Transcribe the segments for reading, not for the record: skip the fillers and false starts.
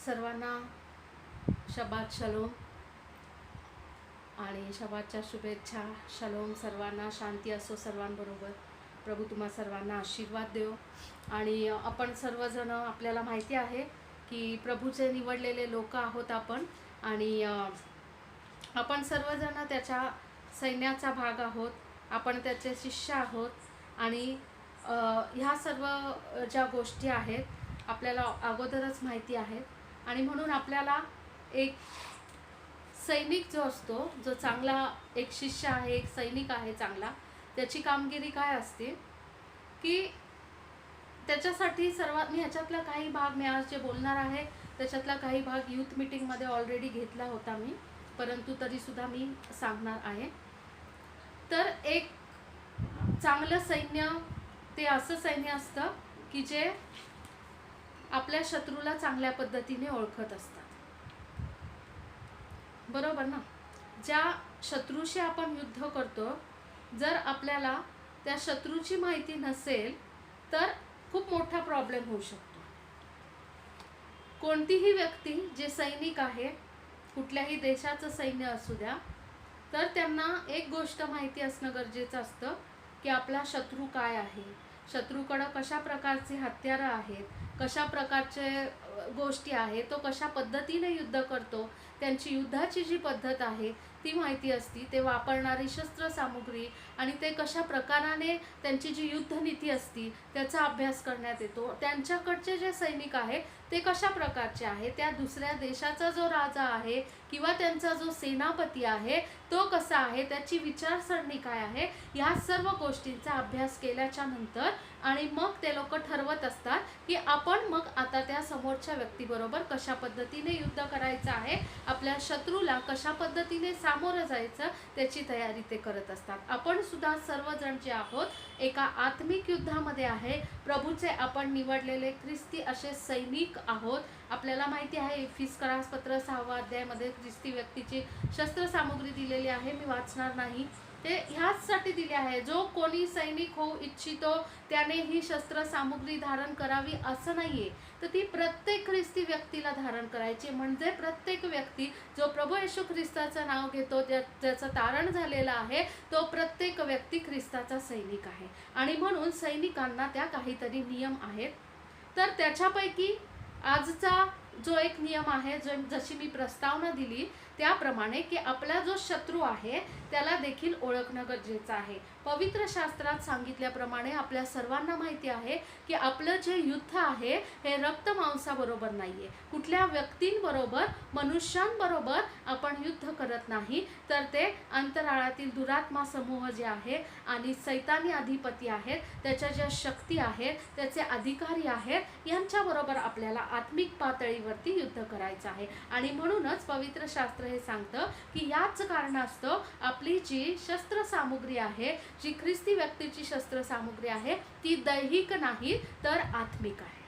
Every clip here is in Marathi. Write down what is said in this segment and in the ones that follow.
सर्वांना शबात शलोम आणि शबातच्या शुभेच्छा. शलोम सर्वांना, शांती असो सर्वांबरोबर. प्रभू तुम्हा सर्वांना आशीर्वाद देव. आणि आपण सर्वजण, आपल्याला माहिती आहे की प्रभूचे निवडलेले लोक आहोत आपण, आणि आपण सर्वजण त्याच्या सैन्याचा भाग आहोत, आपण त्याचे शिष्य आहोत. आणि ह्या सर्व ज्या गोष्टी आहेत आपल्याला अगोदरच माहिती आहेत, आणि म्हणून आपल्याला एक सैनिक जो असतो, जो चांगला एक शिष्य आहे, एक सैनिक आहे चांगला, त्याची कामगिरी काय असते की त्याच्यासाठी सर्वात, मी ह्याच्यातला काही भाग, मी आज जे बोलणार आहे त्याच्यातला काही भाग यूथ मीटिंगमध्ये ऑलरेडी घेतला होता मी, परंतु तरीसुद्धा मी सांगणार आहे. तर एक चांगलं सैन्य ते असं सैन्य असतं की जे आपल्या शत्रूला चांगल्या पद्धतीने ओळखत असतात, बरोबर ना. ज्या शत्रूशी आपण युद्ध करतो, जर आपल्याला त्या शत्रूची माहिती नसेल तर खूप मोठा प्रॉब्लेम होऊ शकतो. कोणतीही व्यक्ती, जे सैनिक आहे, कुठल्याही देशाचं सैन्य असू द्या, तर त्यांना एक गोष्ट माहिती असणं गरजेचं असतं की आपला शत्रू काय आहे, शत्रूकडं कशा प्रकारचे हत्यारं आहेत, कशा प्रकारचे गोष्टी आहेत, तो कशा पद्धतीने युद्ध करतो, त्यांची युद्धाची जी पद्धत आहे ती माहिती असती, ते वापरणारी शस्त्रसामुग्री आणि ते कशा प्रकाराने त्यांची जी युद्धनीती असती त्याचा अभ्यास करण्यात येतो. त्यांच्याकडचे जे सैनिक आहेत ते कशा प्रकारचे आहे, त्या दुसऱ्या देशाचा जो राजा आहे किंवा त्यांचा जो सेनापती आहे तो कसा आहे, त्याची विचारसरणी काय आहे, ह्या सर्व गोष्टींचा अभ्यास केल्याच्या नंतर आणि मग ते लोक ठरवत असतात की आपण मग आता त्या समोरच्या व्यक्तीबरोबर कशा पद्धतीने युद्ध करायचं आहे, आपल्या शत्रूला कशा पद्धतीने सामोरं जायचं त्याची तयारी ते करत असतात. आपण सुद्धा सर्वजण जे आहोत एका आत्मिक युद्धामध्ये आहे. प्रभूचे आपण निवडलेले ख्रिस्ती असे सैनिक आहोत. आपल्याला माहिती आहे इफिसकरास पत्र 6व्या अध्यायामध्ये ख्रिस्ती व्यक्तीची शस्त्रसामुग्री दिलेली आहे, मी वाचणार नाही. ते ह्याचसाठी दिले आहे, जो कोणी सैनिक होऊ इच्छितो त्याने ही शस्त्रसामुग्री धारण करावी असं नाहीये, तर ती प्रत्येक ख्रिस्ती व्यक्तीला धारण करायची. म्हणजे प्रत्येक व्यक्ती जो प्रभू येशू ख्रिस्ताचं नाव घेतो, ज्याचं तारण झालेलं आहे, तो प्रत्येक व्यक्ती ख्रिस्ताचा सैनिक आहे. आणि म्हणून सैनिकांना त्या काहीतरी नियम आहेत. तर त्याच्यापैकी आजचा जो एक नियम आहे, जो जशी मी प्रस्तावना दिली त्याप्रमाणे, की आपला जो शत्रू आहे त्याला देखील ओळखणं गरजेचं आहे. पवित्र शास्त्रात सांगितल्याप्रमाणे आपल्या सर्वांना माहिती आहे की आपलं जे युद्ध आहे हे रक्त मांसाबरोबर नाहीये, कुठल्या व्यक्तींबरोबर, मनुष्यांबरोबर आपण युद्ध करत नाही, तर ते अंतराळातील दुरात्मा समूह जे आहे आणि सैतानी अधिपती आहेत, त्याच्या ज्या शक्ती आहेत, त्याचे अधिकारी आहेत, यांच्याबरोबर आपल्याला आत्मिक पातळीवरती युद्ध करायचं आहे. आणि म्हणूनच पवित्र शास्त्र हे सांगतं की याच कारणास्तव आपली जी शस्त्रसामुग्री आहे, जी ख्रिस्ती व्यक्तीची शस्त्रसामुग्री आहे, ती दैहिक नाही तर आत्मिक आहे.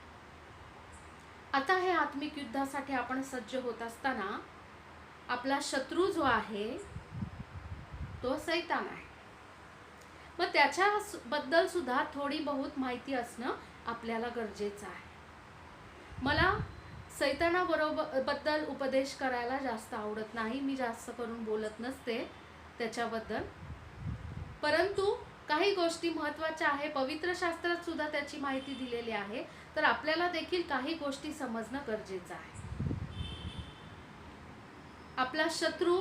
आता हे आत्मिक युद्धासाठी आपण सज्ज होत असताना आपला शत्रू जो आहे तो सैतान आहे. मग त्याच्याबद्दल सुद्धा थोडी बहुत माहिती असणं आपल्याला गरजेचं आहे. मला बद्दल उपदेश करायला जास्त आवडत नाही, मी जास्त करून बोलत नसते त्याच्याबद्दल, परंतु काही गोष्टी महत्त्वाच्या आहे. पवित्र शास्त्रात सुद्धा त्याची माहिती दिलेली आहे, तर आपल्याला देखील काही गोष्टी समजणं गरजेचं आहे. आपला शत्रू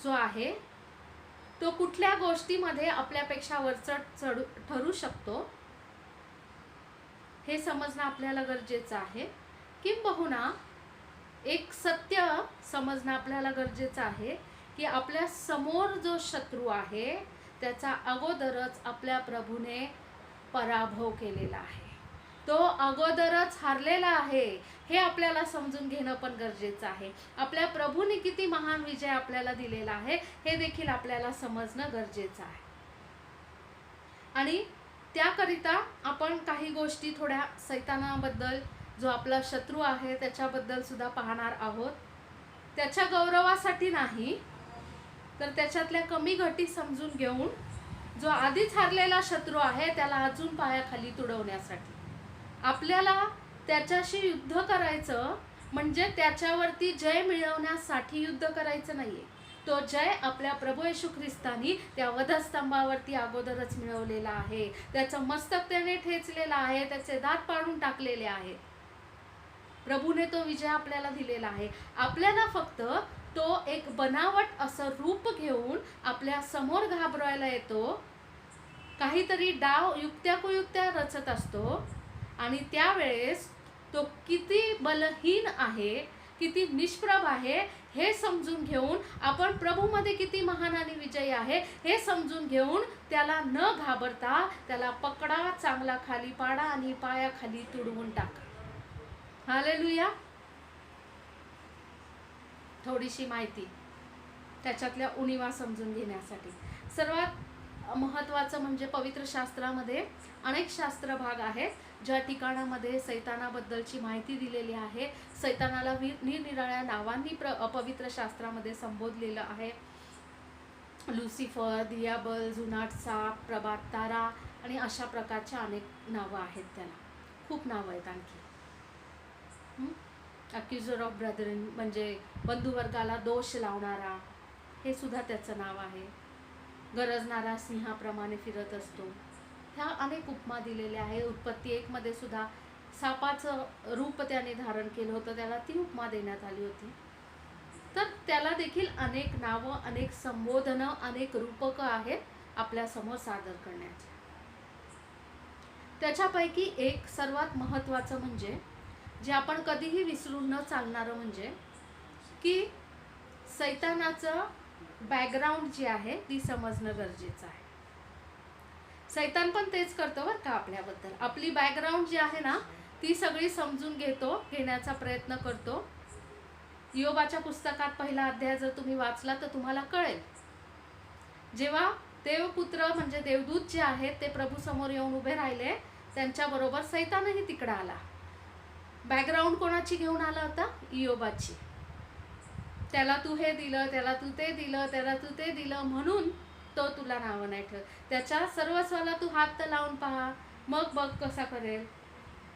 जो आहे तो कुठल्या गोष्टीमध्ये आपल्यापेक्षा वरचढ ठरू शकतो हे समजणं आपल्याला गरजेचं आहे. किंबहुना एक सत्य समजणं आपल्याला गरजेचं आहे की आपल्या समोर जो शत्रू आहे त्याचा अगोदरच आपल्या प्रभूने पराभव केलेला आहे, तो अगोदरच हारलेला आहे, हे आपल्याला समजून घेणं पण गरजेचं आहे. आपल्या प्रभूने किती महान विजय आपल्याला दिलेला आहे हे देखील आपल्याला समजणं गरजेचं आहे. आणि त्याकरिता आपण काही गोष्टी थोड्या सैतानाबद्दल, जो आपला शत्रू आहे त्याच्याबद्दल सुद्धा पाहणार आहोत. त्याच्या गौरवासाठी नाही, तर त्याच्यातल्या कमी घटी समजून घेऊन जो आधीच हारलेला शत्रू आहे त्याला अजून पायाखाली तुडवण्यासाठी आपल्याला त्याच्याशी युद्ध करायचं म्हणजे त्याच्यावरती जय मिळवण्यासाठी युद्ध करायचं नाहीये. तो जय आपल्या प्रभू येशू ख्रिस्तानी त्या वधस्तंभावरती अगोदरच मिळवलेला आहे. त्याचं मस्तक त्याने ठेचलेलं आहे, त्याचे दात पाडून टाकलेले आहे. प्रभूने तो विजय आपल्याला दिलेला आहे. आपल्याला फक्त तो एक बनावट असं रूप घेऊन आपल्या समोर घाबरायला येतो, काहीतरी डाव युक्त्या कुयुक्त्या रचत असतो, आणि त्यावेळेस तो किती बलहीन आहे, किती निष्प्रभ आहे हे समजून घेऊन, आपण प्रभूमध्ये किती महान आणि विजयी आहे हे समजून घेऊन, त्याला न घाबरता त्याला पकडा, चांगला खाली पाडा आणि पायाखाली तुडवून टाका. हालेलुया. थोडीशी माहिती त्याच्यातल्या उणिवा समजून घेण्यासाठी. सर्वात महत्त्वाचं म्हणजे पवित्र शास्त्रामध्ये अनेक शास्त्र भाग आहेत ज्या ठिकाणामध्ये सैतानाबद्दलची माहिती दिलेली आहे. सैतानाला निरनिराळ्या नावांनी पवित्र शास्त्रामध्ये संबोधलेलं आहे. लुसिफर, दियाबल, जुनाट साप, प्रभात तारा आणि अशा प्रकारच्या अनेक नावं आहेत. त्याला खूप नावं आहेत आणखी. अक्युजर ऑफ ब्रदरन म्हणजे बंधुवर्गाला दोष लावणारा, हे सुद्धा त्याचं नाव आहे. गरजणारा सिंहाप्रमाणे फिरत असतो, ह्या अनेक उपमा दिलेल्या आहे. उत्पत्ती 1 मध्ये सुद्धा सापाचं रूप त्याने धारण केलं होतं, त्याला ती उपमा देण्यात आली होती. तर त्याला देखील अनेक नावं, अनेक संबोधनं, अनेक रूपकं आहेत आपल्या समोर सादर करण्याचे. त्याच्यापैकी एक सर्वात महत्त्वाचं म्हणजे, जे आपण कधीही विसरून न चालणारं, म्हणजे की सैतानाचं बॅकग्राऊंड जे आहे ती समजणं गरजेचं आहे. सैतान पण तेच करतो बरं का आपल्याबद्दल. आपली बॅकग्राऊंड जी आहे ना ती सगळी समजून घेण्याचा प्रयत्न करतो. योबाच्या पुस्तकात 1ला अध्याय जर तुम्ही वाचला तर तुम्हाला कळेल, जेव्हा देवपुत्र म्हणजे देवदूत जे आहेत ते प्रभू समोर येऊन उभे राहिले, त्यांच्याबरोबर सैतानही तिकडे आला. बॅकग्राऊंड कोणाची घेऊन आला होता? योबाची. त्याला तू हे दिलं, त्याला तू ते दिलं, त्याला तू ते दिलं म्हणून तो तुला नावं नाही ठेवत. त्याच्या सर्वस्वाला तू हात तर लावून पहा, मग बघ कसा करेल.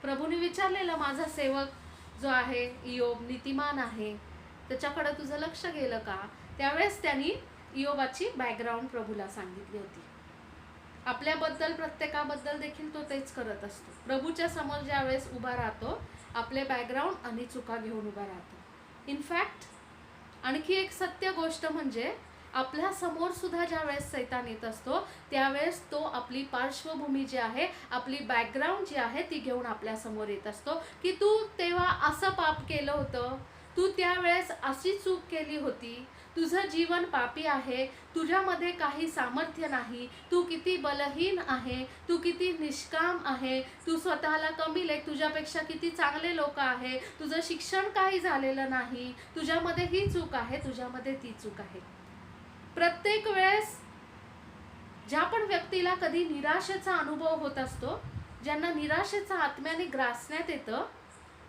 प्रभूने विचारलेलं, माझा सेवक जो आहे इयोब नीतिमान आहे, त्याच्याकडे तुझं लक्ष गेलं का? त्यावेळेस त्यांनी इयोबाची बॅकग्राऊंड प्रभूला सांगितली होती. आपल्याबद्दल, प्रत्येकाबद्दल देखील तो तेच करत असतो. प्रभूच्या समोर ज्या वेळेस उभा राहतो, आपले बॅकग्राऊंड आणि चुका घेऊन उभा राहतो. इनफॅक्ट आणखी एक सत्य गोष्ट म्हणजे, आपल्या समोर सुद्धा ज्या वेळेस सैतान येत असतो त्यावेळेस तो आपली पार्श्वभूमी जी आहे, आपली बॅकग्राऊंड जी आहे ती घेऊन आपल्या समोर येत असतो, की तू तेव्हा असं पाप केलं होतं, तू त्यावेळेस अशी चूक केली होती, तुझं जीवन पापी आहे, तुझ्यामध्ये काही सामर्थ्य नाही, तू किती बलहीन आहे, तू किती निष्काम आहे, तू स्वतःला कमी लेख, तुझ्यापेक्षा किती चांगले लोक आहे, तुझं शिक्षण काही झालेलं नाही, तुझ्यामध्ये ही चूक आहे, तुझ्यामध्ये ती चूक आहे. प्रत्येक वेळेस ज्या पण व्यक्तीला कधी निराशेचा अनुभव होत असतो, ज्यांना निराशेचा आत्म्याने ग्रासण्यात येतं,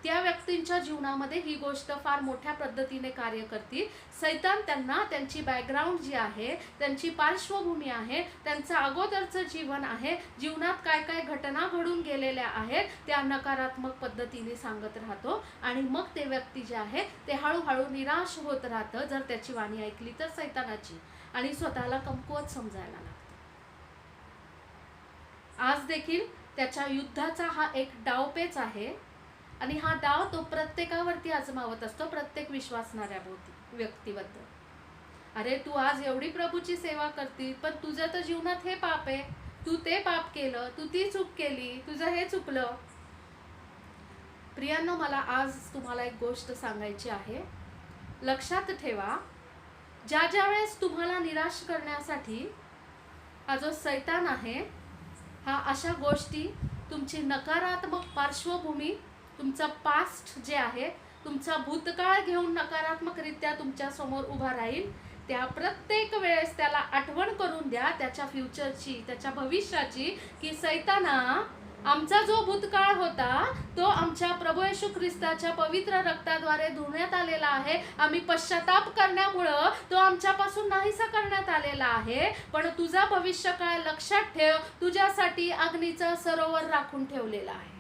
त्या व्यक्तींच्या जीवनामध्ये ही गोष्ट फार मोठ्या पद्धतीने कार्य करते. सैतान त्यांना त्यांची बॅकग्राऊंड जी आहे, त्यांची पार्श्वभूमी आहे, त्यांचं अगोदरचं जीवन आहे, जीवनात काय काय घटना घडून गेलेल्या आहेत त्या नकारात्मक पद्धतीने सांगत राहतो, आणि मग ते व्यक्ती जे आहे ते हळूहळू निराश होत राहतं जर त्याची वाणी ऐकली तर सैतानाची, आणि स्वतःला कमकुवत समजायला लागतं. आज देखील त्याच्या युद्धाचा हा एक डावपेच आहे, आणि हा डाव तो प्रत्येकावरती आजमावत असतो, प्रत्येक विश्वासणाऱ्या व्यक्तीबद्दल. अरे तू आज एवढी प्रभूची सेवा करती, पण तुझं तर जीवनात हे पाप आहे, तू ते पाप केलं, तू ती चूक केली, तुझं हे चुकलं. प्रियांनो, मला आज तुम्हाला एक गोष्ट सांगायची आहे. लक्षात ठेवा, ज्या वेळेस तुम्हाला निराश करण्यासाठी हा जो सैतान आहे, हा अशा गोष्टी, तुमची नकारात्मक पार्श्वभूमी, तुमचा पास्ट जे आहे, तुमचा भूतकाळ घेऊन नकारात्मकरित्या तुमच्या समोर उभा राहील, त्या प्रत्येक वेळेस त्याला आठवण करून द्या त्याच्या फ्युचरची, त्याच्या भविष्याची, की सैताना, आमचा जो भूतकाळ होता तो आमच्या प्रभू येशू ख्रिस्ताच्या पवित्र रक्ताद्वारे धुण्यात आलेला आहे. आम्ही पश्चाताप करण्यामुळं तो आमच्यापासून नाहीसा करण्यात आलेला आहे. पण तुझा भविष्यकाळ लक्षात ठेव, तुझ्यासाठी अग्नीचं सरोवर राखून ठेवलेला आहे.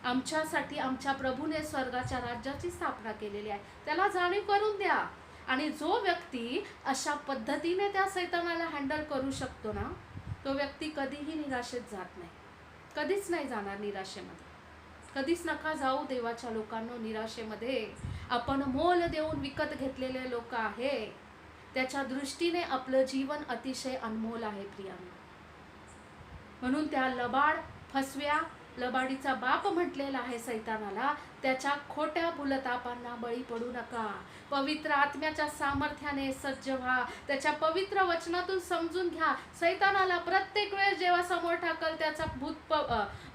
आमच्यासाठी आमच्या प्रभूने स्वर्गाच्या राज्याची स्थापना केलेली आहे, त्याला जाणीव करून द्या. आणि जो व्यक्ती अशा पद्धतीने त्या सैतानाला हँडल करू शकतो ना, तो व्यक्ती कधीही निराशेत जात नाही, कधीच नाही जाणार निराशेमध्ये. कधीच नका जाऊ देवाच्या लोकांनो निराशेमध्ये. आपण मोल देऊन विकत घेतलेले लोक आहे, त्याच्या दृष्टीने आपलं जीवन अतिशय अनमोल आहे प्रियांनो. म्हणून त्या लबाड फसव्या लबाडीचा बाप म्हटलेला आहे सैतानाला, त्याच्या खोट्या भूलतापांना बळी पडू नका. पवित्र आत्म्याच्या सामर्थ्याने सज्ज व्हा, त्याच्या पवित्र वचनातून समजून घ्या. सैतानाला प्रत्येक वेळेस जेव्हा समोर टाकल त्याचा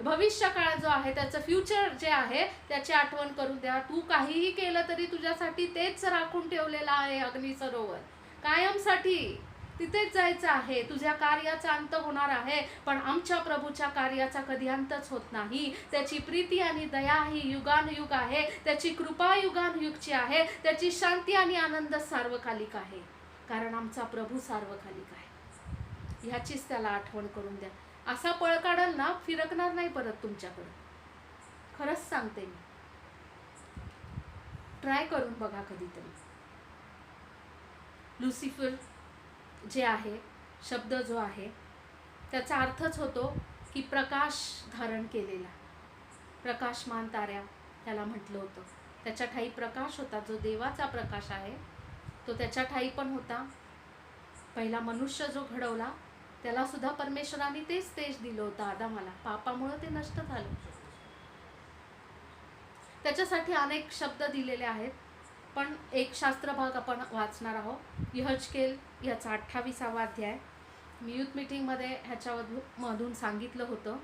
भविष्य काळ जो आहे, त्याचं फ्युचर जे आहे त्याची आठवण करून द्या. तू काहीही केलं तरी तुझ्यासाठी तेच राखून ठेवलेलं आहे अग्नी सरोवर, कायमसाठी तिथेच जायचं आहे. तुझ्या कार्याचा अंत होणार आहे, पण आमच्या प्रभूच्या कार्याचा कधी अंतच होत नाही. त्याची प्रीती आणि दया ही युगानुयुग आहे, त्याची कृपा युगानुयुगची आहे, त्याची शांती आणि आनंद सार्वकालिक आहे, कारण आमचा प्रभू सार्वकालिक आहे. ह्याचीच त्याला आठवण करून द्या. असा पळ काढल ना, फिरकणार नाही परत तुमच्याकडे, खरंच सांगते मी. ट्राय करून बघा कधीतरी. लुसिफर जे आहे, शब्द जो आहे त्याचा अर्थच होतो की प्रकाश धारण केलेला, प्रकाशमान ताऱ्या त्याला म्हटलं होतं. त्याच्या ठाई प्रकाश होता, जो देवाचा प्रकाश आहे तो त्याच्या ठाई पण होता. पहिला मनुष्य जो घडवला त्याला सुद्धा परमेश्वराने तेच तेज दिलं होतं आदामाला, पापामुळे ते नष्ट झालं. त्याच्यासाठी अनेक शब्द दिलेले आहेत, पण एक शास्त्र भाग आपण वाचणार आहोत. यहजकेल याचा 28वा अध्याय. मी युथ मीटिंगमध्ये ह्याच्यामधून सांगितलं होतं.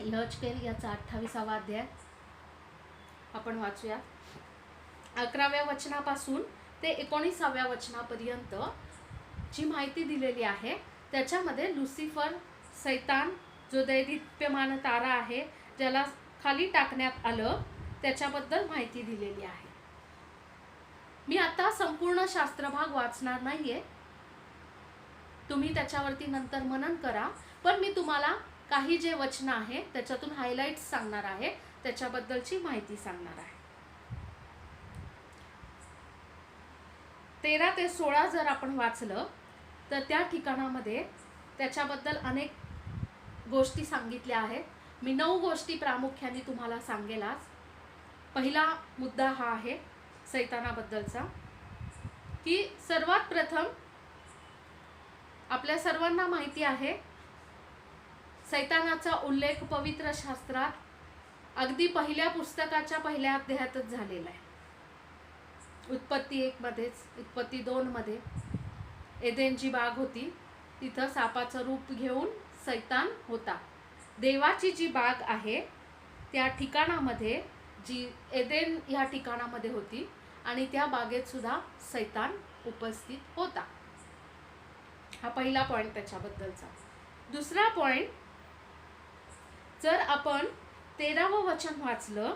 यहजकेल याचा 28वा अध्याय आपण वाचूया. 11व्या वचनापासून ते 19व्या वचनापर्यंत जी माहिती दिलेली आहे त्याच्यामध्ये लुसिफर, सैतान, जो दैदिप्यमान तारा आहे ज्याला खाली टाकण्यात आलं, त्याच्याबद्दल माहिती दिलेली आहे. मी आता संपूर्ण शास्त्रभाग वाचणार नाहीये, तुम्ही त्याच्यावरती नंतर मनन करा. पण मी तुम्हाला काही जे वचन आहे त्याच्यातून हायलाइट्स सांगणार आहे, त्याच्याबद्दलची माहिती सांगणार आहे. 13 ते 16 जर आपण वाचलं तर त्या ठिकाणामध्ये त्याच्याबद्दल अनेक गोष्टी सांगितल्या आहेत. मी 9 गोष्टी प्रामुख्याने तुम्हाला सांगेलाच. पहिला मुद्दा हा आहे सैतानाबद्दलचा, की सर्वात प्रथम आपल्या सर्वांना माहिती आहे सैतानाचा उल्लेख पवित्र शास्त्रात अगदी पहिल्या पुस्तकाच्या पहिल्या अध्यायातच झालेला आहे. उत्पत्ती 1 मध्येच, उत्पत्ती 2 मध्ये एदेन जी बाग होती तिथं सापाचं रूप घेऊन सैतान होता. देवाची जी बाग आहे त्या ठिकाणामध्ये, जी एदेन या ठिकाणामध्ये होती, आणि त्या बागेत सुद्धा सैतान उपस्थित होता. हा पहिला पॉइंट त्याच्याबद्दलचा. दुसरा पॉइंट, जर आपण 13वं वचन वाचलं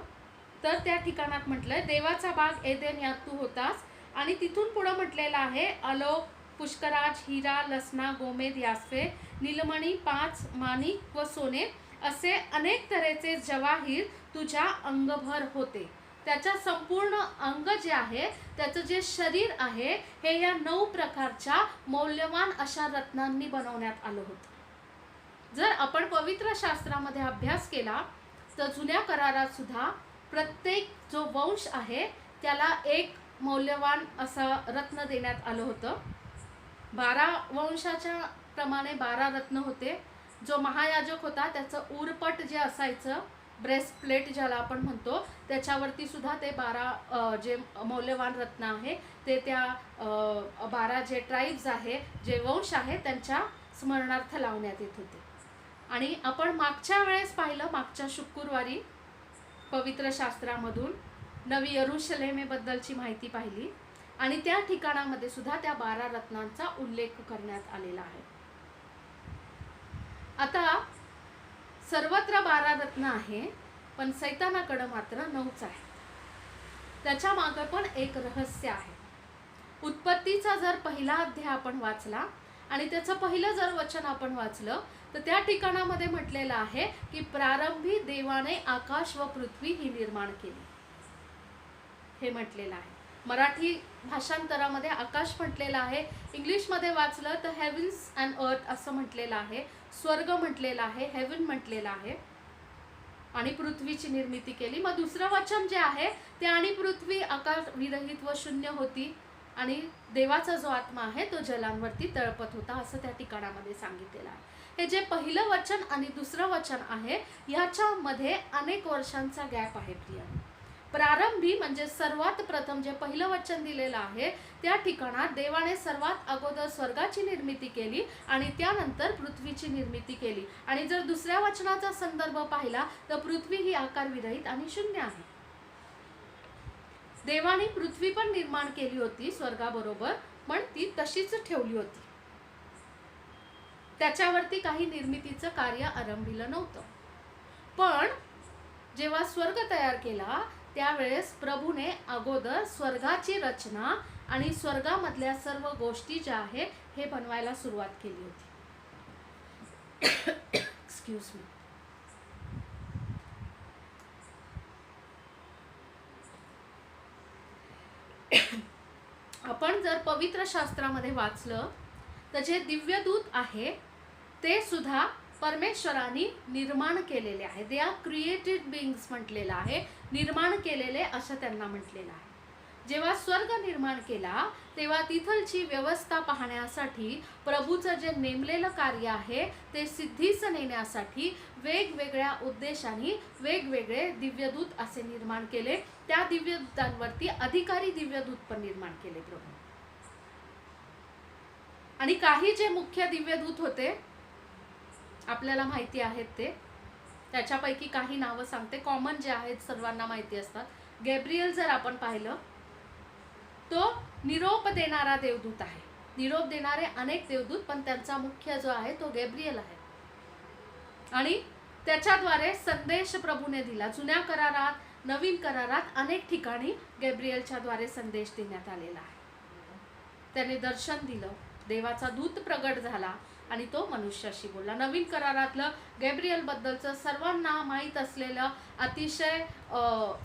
तर त्या ठिकाणात म्हटलंय देवाचा बाग एदेन यात तू होतास, आणि तिथून पुढे म्हटलेलं आहे अलोक, पुष्कराज, हिरा, लसना, गोमेद, यास्फे, नीलमणी, 5 माणिक व सोने असे अनेक तऱ्हेचे जवाहीर तुझ्या अंगभर होते. त्याच्या संपूर्ण अंग जे आहे, त्याचं जे शरीर आहे, हे या 9 प्रकारच्या मौल्यवान अशा रत्नांनी बनवण्यात आलं होतं. जर आपण पवित्र शास्त्रामध्ये अभ्यास केला तर जुन्या करारात सुद्धा प्रत्येक जो वंश आहे त्याला एक मौल्यवान असं रत्न देण्यात आलं होतं. 12 वंशाच्या प्रमाणे 12 रत्न होते. जो महायाजक होता त्याचं उरपट जे असायचं, ब्रेस्टप्लेट ज्याला आपण म्हणतो, त्याच्यावरती सुद्धा ते 12 जे मौल्यवान रत्न आहे ते त्या 12 जे ट्राईब्स आहे, जे वंश आहे, त्यांच्या स्मरणार्थ लावण्यात येत होते. आणि आपण मागच्या वेळेस पाहिलं, मागच्या शुक्रवारी पवित्र शास्त्रामधून नवी यरुशलेमेबद्दलची माहिती पाहिली, आणि त्या ठिकाणामध्ये सुद्धा त्या 12 रत्नांचा उल्लेख करण्यात आलेला आहे. आता सर्वत्र 12 रत्न आहे, पण सैतानाकडे मात्र 9च आहे. त्याच्या मागे पण एक रहस्य आहे. उत्पत्तीचा जर पहिला अध्याय आपण वाचला आणि त्याचं पहिलं जर वचन आपण वाचलं तर त्या ठिकाणामध्ये म्हटलेलं आहे की प्रारंभी देवाने आकाश व पृथ्वी ही निर्माण केली, हे म्हटलेलं आहे. मराठी भाषांतरामध्ये आकाश म्हटलेलं आहे, इंग्लिशमध्ये वाचलं तर हेव्हन्स अँड अर्थ असं म्हटलेलं आहे. स्वर्ग म्हटलेलं आहे, हेवन म्हटलेलं आहे, आणि पृथ्वीची निर्मिती केली. मग दुसरं वचन जे आहे ते आणि पृथ्वी आकाश विरहित व शून्य होती आणि देवाचा जो आत्मा आहे तो जलांवरती तळपत होता, असं त्या ठिकाणामध्ये सांगितलेलं आहे. हे जे पहिलं वचन आणि दुसरं वचन आहे याच्यामध्ये अनेक वर्षांचा गॅप आहे प्रिय. प्रारंभी म्हणजे सर्वात प्रथम जे पहिलं वचन दिलेलं आहे त्या ठिकाणात देवाने सर्वात अगोदर स्वर्गाची निर्मिती केली आणि त्यानंतर पृथ्वीची निर्मिती केली. आणि जर दुसऱ्या वचनाचा संदर्भ पाहिला तर पृथ्वी ही आकारविरहित आणि शून्य आहे. देवाने पृथ्वी पण निर्माण केली होती स्वर्गाबरोबर, पण ती तशीच ठेवली होती, त्याच्यावरती काही निर्मितीचं कार्य आरंभिलं नव्हतं. पण जेव्हा स्वर्ग तयार केला त्यावेळेस प्रभूने अगोदर स्वर्गाची रचना आणि स्वर्गामधल्या सर्व गोष्टी ज्या आहेत हे बनवायला सुरुवात केली होती. Excuse me. आपण जर पवित्र शास्त्रामध्ये वाचलं तर जे दिव्यदूत आहे ते सुद्धा परमेश्वराने निर्माण केलेले आहे. दे आर क्रिएटेड बीइंग्स म्हटलेलं आहे, निर्माण केलेले असं त्यांना म्हटलेलं आहे. जेव्हा स्वर्ग निर्माण केला तेव्हा तिथलची व्यवस्था पाहण्यासाठी प्रभूचं जे नेमलेलं कार्य आहे ते सिद्धीस नेण्यासाठी वेगवेगळ्या उद्देशाने वेगवेगळे दिव्यदूत असे निर्माण केले. त्या दिव्यदूतांवरती अधिकारी दिव्यदूत पण निर्माण केले प्रभू. आणि काही जे मुख्य दिव्यदूत होते आपल्याला माहिती आहेत ते, त्याच्यापैकी काही नावं सांगते, कॉमन जे आहेत सर्वांना माहिती असतात. गॅब्रियल जर आपण पाहिलं तो निरोप देणारा देवदूत आहे. निरोप देणारे अनेक देवदूत, पण त्यांचा मुख्य जो आहे तो गॅब्रियल आहे. आणि त्याच्याद्वारे संदेश प्रभूने दिला. जुन्या करारात नवीन करारात अनेक ठिकाणी गॅब्रियलच्या द्वारे संदेश देण्यात आलेला आहे. त्याने दर्शन दिलं, देवाचा दूत प्रगट झाला आणि तो मनुष्याशी बोलला. नवीन करारातलं गॅब्रियल बद्दलचं सर्वांना माहीत असलेलं अतिशय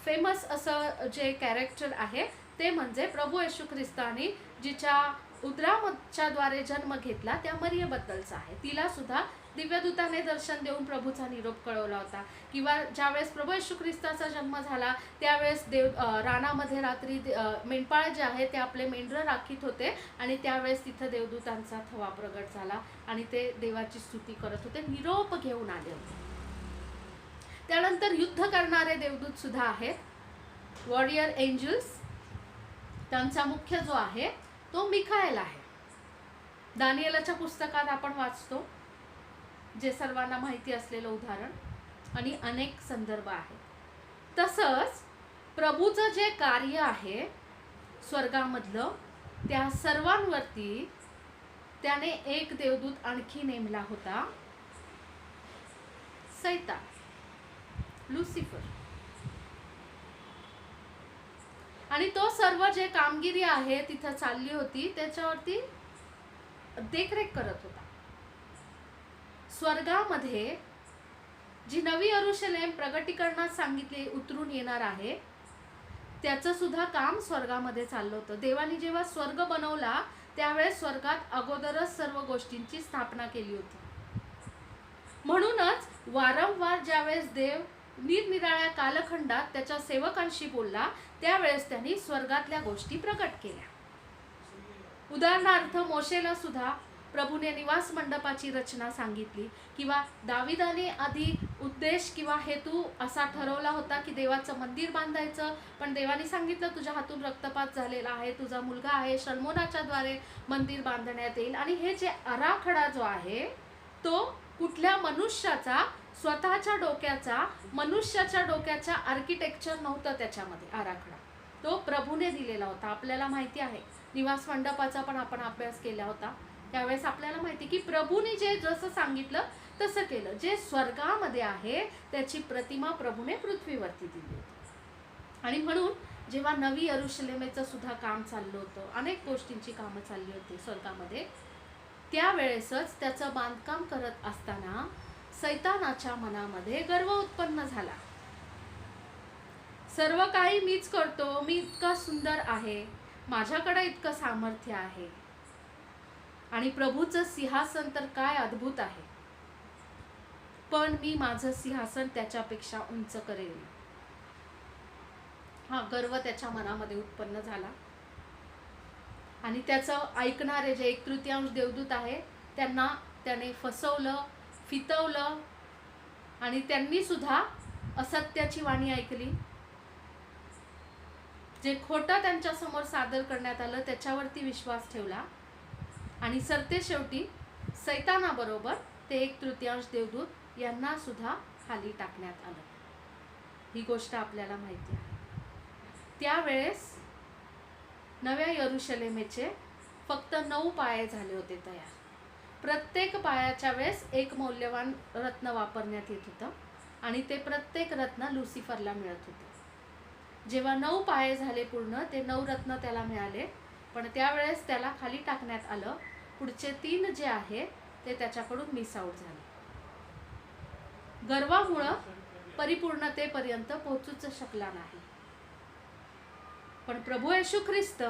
फेमस असं जे कॅरेक्टर आहे ते म्हणजे प्रभू येशू ख्रिस्ताने जिच्या उदराच्या द्वारे जन्म घेतला त्या मरियेबद्दलचं आहे. तिला सुद्धा दिव्यदूताने दर्शन देऊन प्रभूचा निरोप कळवला होता. किंवा ज्यावेळेस प्रभू येशू ख्रिस्ताचा जन्म झाला त्यावेळेस रानामध्ये रात्री मेंढपाळ जे आहे ते आपले मेंढरं राखीत होते आणि त्यावेळेस तिथं देवदूतांचा थवा प्रगट झाला आणि ते देवाची स्तुती करत होते, निरोप घेऊन आले होते. त्यानंतर युद्ध करणारे देवदूत सुद्धा आहेत, वॉरियर एंजल्स. त्यांचा मुख्य जो आहे तो मिखाएल आहे. दानिएलच्या पुस्तकात आपण वाचतो, जे सर्वांना माहिती असलेलं उदाहरण, आणि अनेक संदर्भ आहेत. तसंच प्रभूचं जे कार्य आहे स्वर्गामधलं त्या सर्वांवरती त्याने एक देवदूत आणखी नेमला होता, सैतान, लुसिफर. आणि तो सर्व जे कामगिरी आहे तिथं चालली होती त्याच्यावरती देखरेख करत होता. स्वर्गामध्ये जी नवी यरूशलेम प्रगटीकरणात सांगितले उतरून येणार आहे त्याचं सुद्धा काम स्वर्गामध्ये चाललं होतं. देवाने जेव्हा स्वर्ग बनवला त्यावेळेस स्वर्गात अगोदरच सर्व गोष्टींची स्थापना केली होती. म्हणूनच वारंवार ज्यावेळेस देव निरनिराळ्या कालखंडात त्याच्या सेवकांशी बोलला त्यावेळेस त्यांनी स्वर्गातल्या गोष्टी प्रकट केल्या. उदाहरणार्थ मोशेला सुद्धा प्रभूने निवास मंडपाची रचना सांगितली, किंवा दाविदाने आधी उद्देश किंवा हेतू असा ठरवला होता की देवाचं मंदिर बांधायचं, पण देवाने सांगितलं तुझ्या हातून रक्तपात झालेला आहे, तुझा मुलगा आहे, शल्मोनाच्या द्वारे मंदिर बांधण्यात येईल. आणि हे जे आराखडा जो आहे तो कुठल्या मनुष्याचा स्वतःच्या डोक्याचा, मनुष्याच्या डोक्याचा आर्किटेक्चर नव्हतं त्याच्यामध्ये. आराखडा तो प्रभूने दिलेला होता. आपल्याला माहिती आहे निवास मंडपाचा पण आपण अभ्यास केला होता, त्यावेळेस आपल्याला माहिती की प्रभूने जे जसं सांगितलं तसं केलं. जे स्वर्गामध्ये आहे त्याची प्रतिमा प्रभूने पृथ्वीवरती दिली होती. आणि म्हणून जेव्हा नवी यरूशलेमेचं सुद्धा काम चाललं होतं, अनेक गोष्टींची कामं चालली होती स्वर्गामध्ये, त्यावेळेसच त्याचं बांधकाम करत असताना सैतानाच्या मनामध्ये गर्व उत्पन्न झाला. सर्व काही मीच करतो, मी इतका सुंदर आहे, माझ्याकडे इतकं सामर्थ्य आहे, आणि प्रभूचं सिंहासन तर काय अद्भुत आहे, पण मी माझं सिंहासन त्याच्यापेक्षा उंच करेन. हा गर्व त्याच्या मनामध्ये उत्पन्न झाला. आणि त्याचं ऐकणारे जे 1/3 देवदूत आहे त्यांना त्याने फसवलं, फितवलं, आणि त्यांनी सुद्धा असत्याची वाणी ऐकली. जे खोटं त्यांच्या समोर सादर करण्यात आलं त्याच्यावरती विश्वास ठेवला, आणि सरतेशेवटी सैतानाबरोबर ते 1/3 देवदूत यांना सुद्धा खाली टाकण्यात आलं. ही गोष्ट आपल्याला माहिती आहे. त्यावेळेस नव्या यरुशलेमेचे फक्त 9 पाये झाले होते तयार. प्रत्येक पायाच्या वेळेस एक मौल्यवान रत्न वापरण्यात येत होतं, आणि ते प्रत्येक रत्न लुसिफरला मिळत होते. जेव्हा 9 पाये झाले पूर्ण, ते 9 रत्न त्याला मिळाले, पण त्यावेळेस त्याला खाली टाकण्यात आलं. पुढचे 3 जे आहे ते त्याच्याकडून मिस आउट झाले. गर्वामुळं परिपूर्णतेपर्यंत पोहोचूच शकला नाही. पण प्रभू येशू ख्रिस्त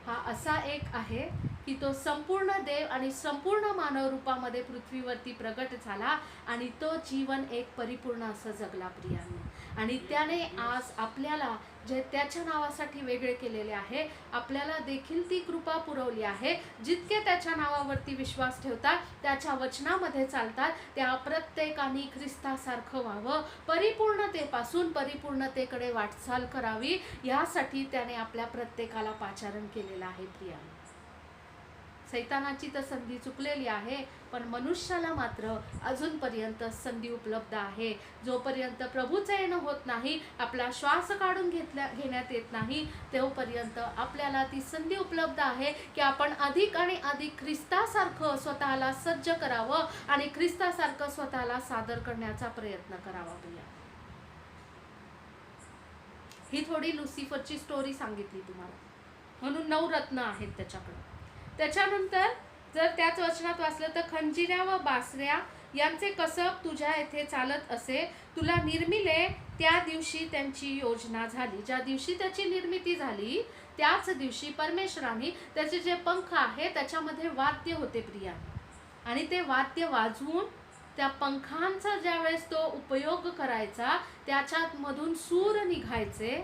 हा असा एक आहे की तो संपूर्ण देव आणि संपूर्ण मानव रूपामध्ये पृथ्वीवरती प्रगट झाला, आणि तो जीवन एक परिपूर्ण असं जगला प्रियांनो. आणि त्याने आज आपल्याला जे त्याच्या नावासाठी वेगळे केलेले आहे, आपल्याला देखील ती कृपा पुरवली आहे. जितके त्याच्या नावावरती विश्वास ठेवतात, त्याच्या वचनामध्ये चालतात, त्या प्रत्येकाने ख्रिस्तासारखं व्हावं, परिपूर्णतेपासून परिपूर्णतेकडे वाटचाल करावी, यासाठी त्याने आपल्या प्रत्येकाला पाचारण केलेलं आहे प्रियांनो. सैतानाची तर संधी चुकलेली आहे, पण मनुष्याला मात्र अजूनपर्यंत संधी उपलब्ध आहे. जोपर्यंत प्रभूचं येणं होत नाही, आपला श्वास काढून घेण्यात येत नाही, तोपर्यंत आपल्याला ती संधी उपलब्ध आहे की आपण अधिक आणि अधिक ख्रिस्तासारखं स्वतःला सज्ज करावं, आणि ख्रिस्तासारखं स्वतःला सादर करण्याचा प्रयत्न करावा. ही थोडी लुसिफरची स्टोरी सांगितली तुम्हाला, म्हणून 9 रत्न आहेत त्याच्याकडे. त्याच्यानंतर जर त्याच वचनात वाचलं तर खंजिऱ्या व बासऱ्या यांचे कसब तुझ्या येथे चालत असे, तुला निर्मिले त्या दिवशी त्यांची योजना झाली. ज्या दिवशी त्याची निर्मिती झाली त्याच दिवशी परमेश्वराने त्याचे जे पंख आहे त्याच्यामध्ये वाद्य होते प्रिया, आणि ते वाद्य वाजवून त्या पंखांचा ज्यावेळेस तो उपयोग करायचा, त्याच्यात मधून सूर निघायचे,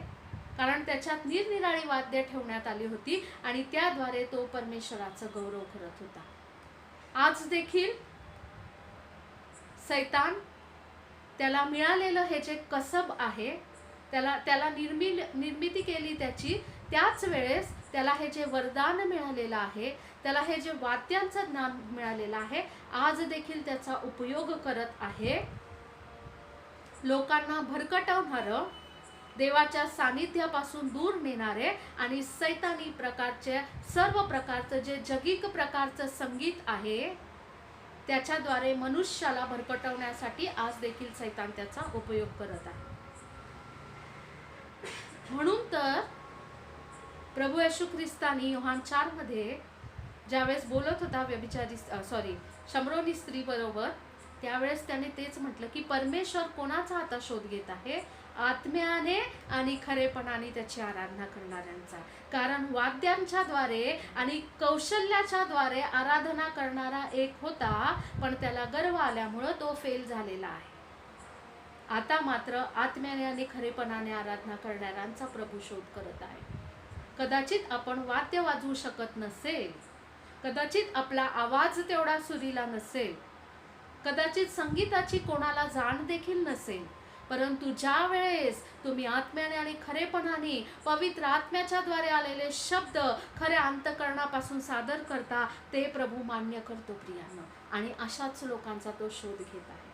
कारण त्याच्यात निरनिराळी वाद्य ठेवण्यात आली होती, आणि त्याद्वारे तो परमेश्वराचा गौरव करत होता. आज देखील सैतान त्याला मिळालेलं हे जे कसब आहे, त्याला निर्मिती केली त्याची, त्याच वेळेस त्याला हे जे वरदान मिळालेलं आहे, त्याला हे जे वाद्यांचं ज्ञान मिळालेलं आहे, आज देखील त्याचा उपयोग करत आहे. लोकांना भरकटवणारं, देवाच्या सानिध्यापासून दूर नेणारे आणि सैतानी प्रकारचे सर्व प्रकारचं जे जगिक प्रकारचं संगीत आहे, त्याच्याद्वारे मनुष्याला भरकटवण्यासाठी आज देखील सैतान त्याचा उपयोग करत आहे. म्हणून तर प्रभू येशू ख्रिस्तानी योहान 4 मध्ये ज्यावेळेस बोलत होता शमरोनी स्त्री बरोबर, त्यावेळेस त्याने तेच म्हटलं की परमेश्वर कोणाचा आता शोध घेत आहे, आत्म्याने आणि खरेपणाने त्याची आराधना करणाऱ्यांचा. कारण वाद्यांच्या द्वारे आणि कौशल्याच्या द्वारे आराधना करणारा एक होता, पण त्याला गर्व आल्यामुळं तो फेल झालेला आहे. आता मात्र आत्म्याने आणि खरेपणाने आराधना करणाऱ्यांचा प्रभू शोध करत आहे. कदाचित आपण वाद्य वाजवू शकत नसेल, कदाचित आपला आवाज तेवढा सुरीला नसेल, कदाचित संगीताची कोणाला जाण देखील नसेल, परंतु ज्या वेळेस तुम्ही आत्म्याने आणि खरेपणाने पवित्र आत्म्याच्या द्वारे आलेले शब्द खऱ्या अंतःकरणापासून सादर करता, ते प्रभू मान्य करतो प्रियांनो. आणि अशाच लोकांचा तो शोध घेत आहे.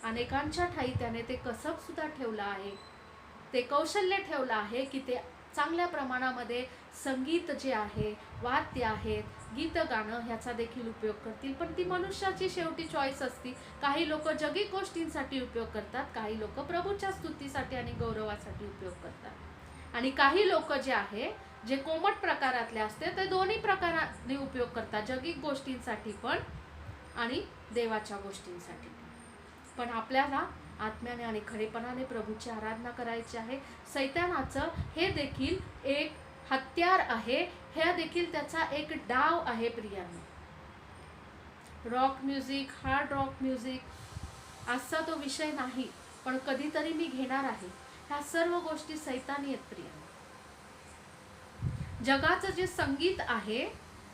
अनेकांच्या ठाई त्याने ते कसब सुद्धा ठेवलं आहे, ते कौशल्य ठेवलं आहे की ते चांगल्या प्रमाणामध्ये संगीत जे आहे, वाद्य आहेत, गीत गाणं ह्याचा देखील उपयोग करतील. पण ती मनुष्याची शेवटी चॉईस असती. काही लोक जगिक गोष्टींसाठी उपयोग करतात, काही लोक प्रभूच्या स्तुतीसाठी आणि गौरवासाठी उपयोग करतात. आणि काही लोक जे आहे जे कोमट प्रकारातले असते ते दोन्ही प्रकाराने उपयोग करतात, जगिक गोष्टींसाठी पण आणि देवाच्या गोष्टींसाठी पण. आपल्याला आत्म्याने आणि खरेपणाने प्रभूची आराधना करायची आहे. सैतानाचं हे देखील एक हत्यार आहे, हे देखील त्याचा एक डाव आहे प्रियांनो. Rock music, hard rock music आजचा तो विषय नाही, पण कधीतरी मी घेणार आहे. ह्या सर्व गोष्टी सैतानी आहेत प्रियांनो. जगाचं जे संगीत आहे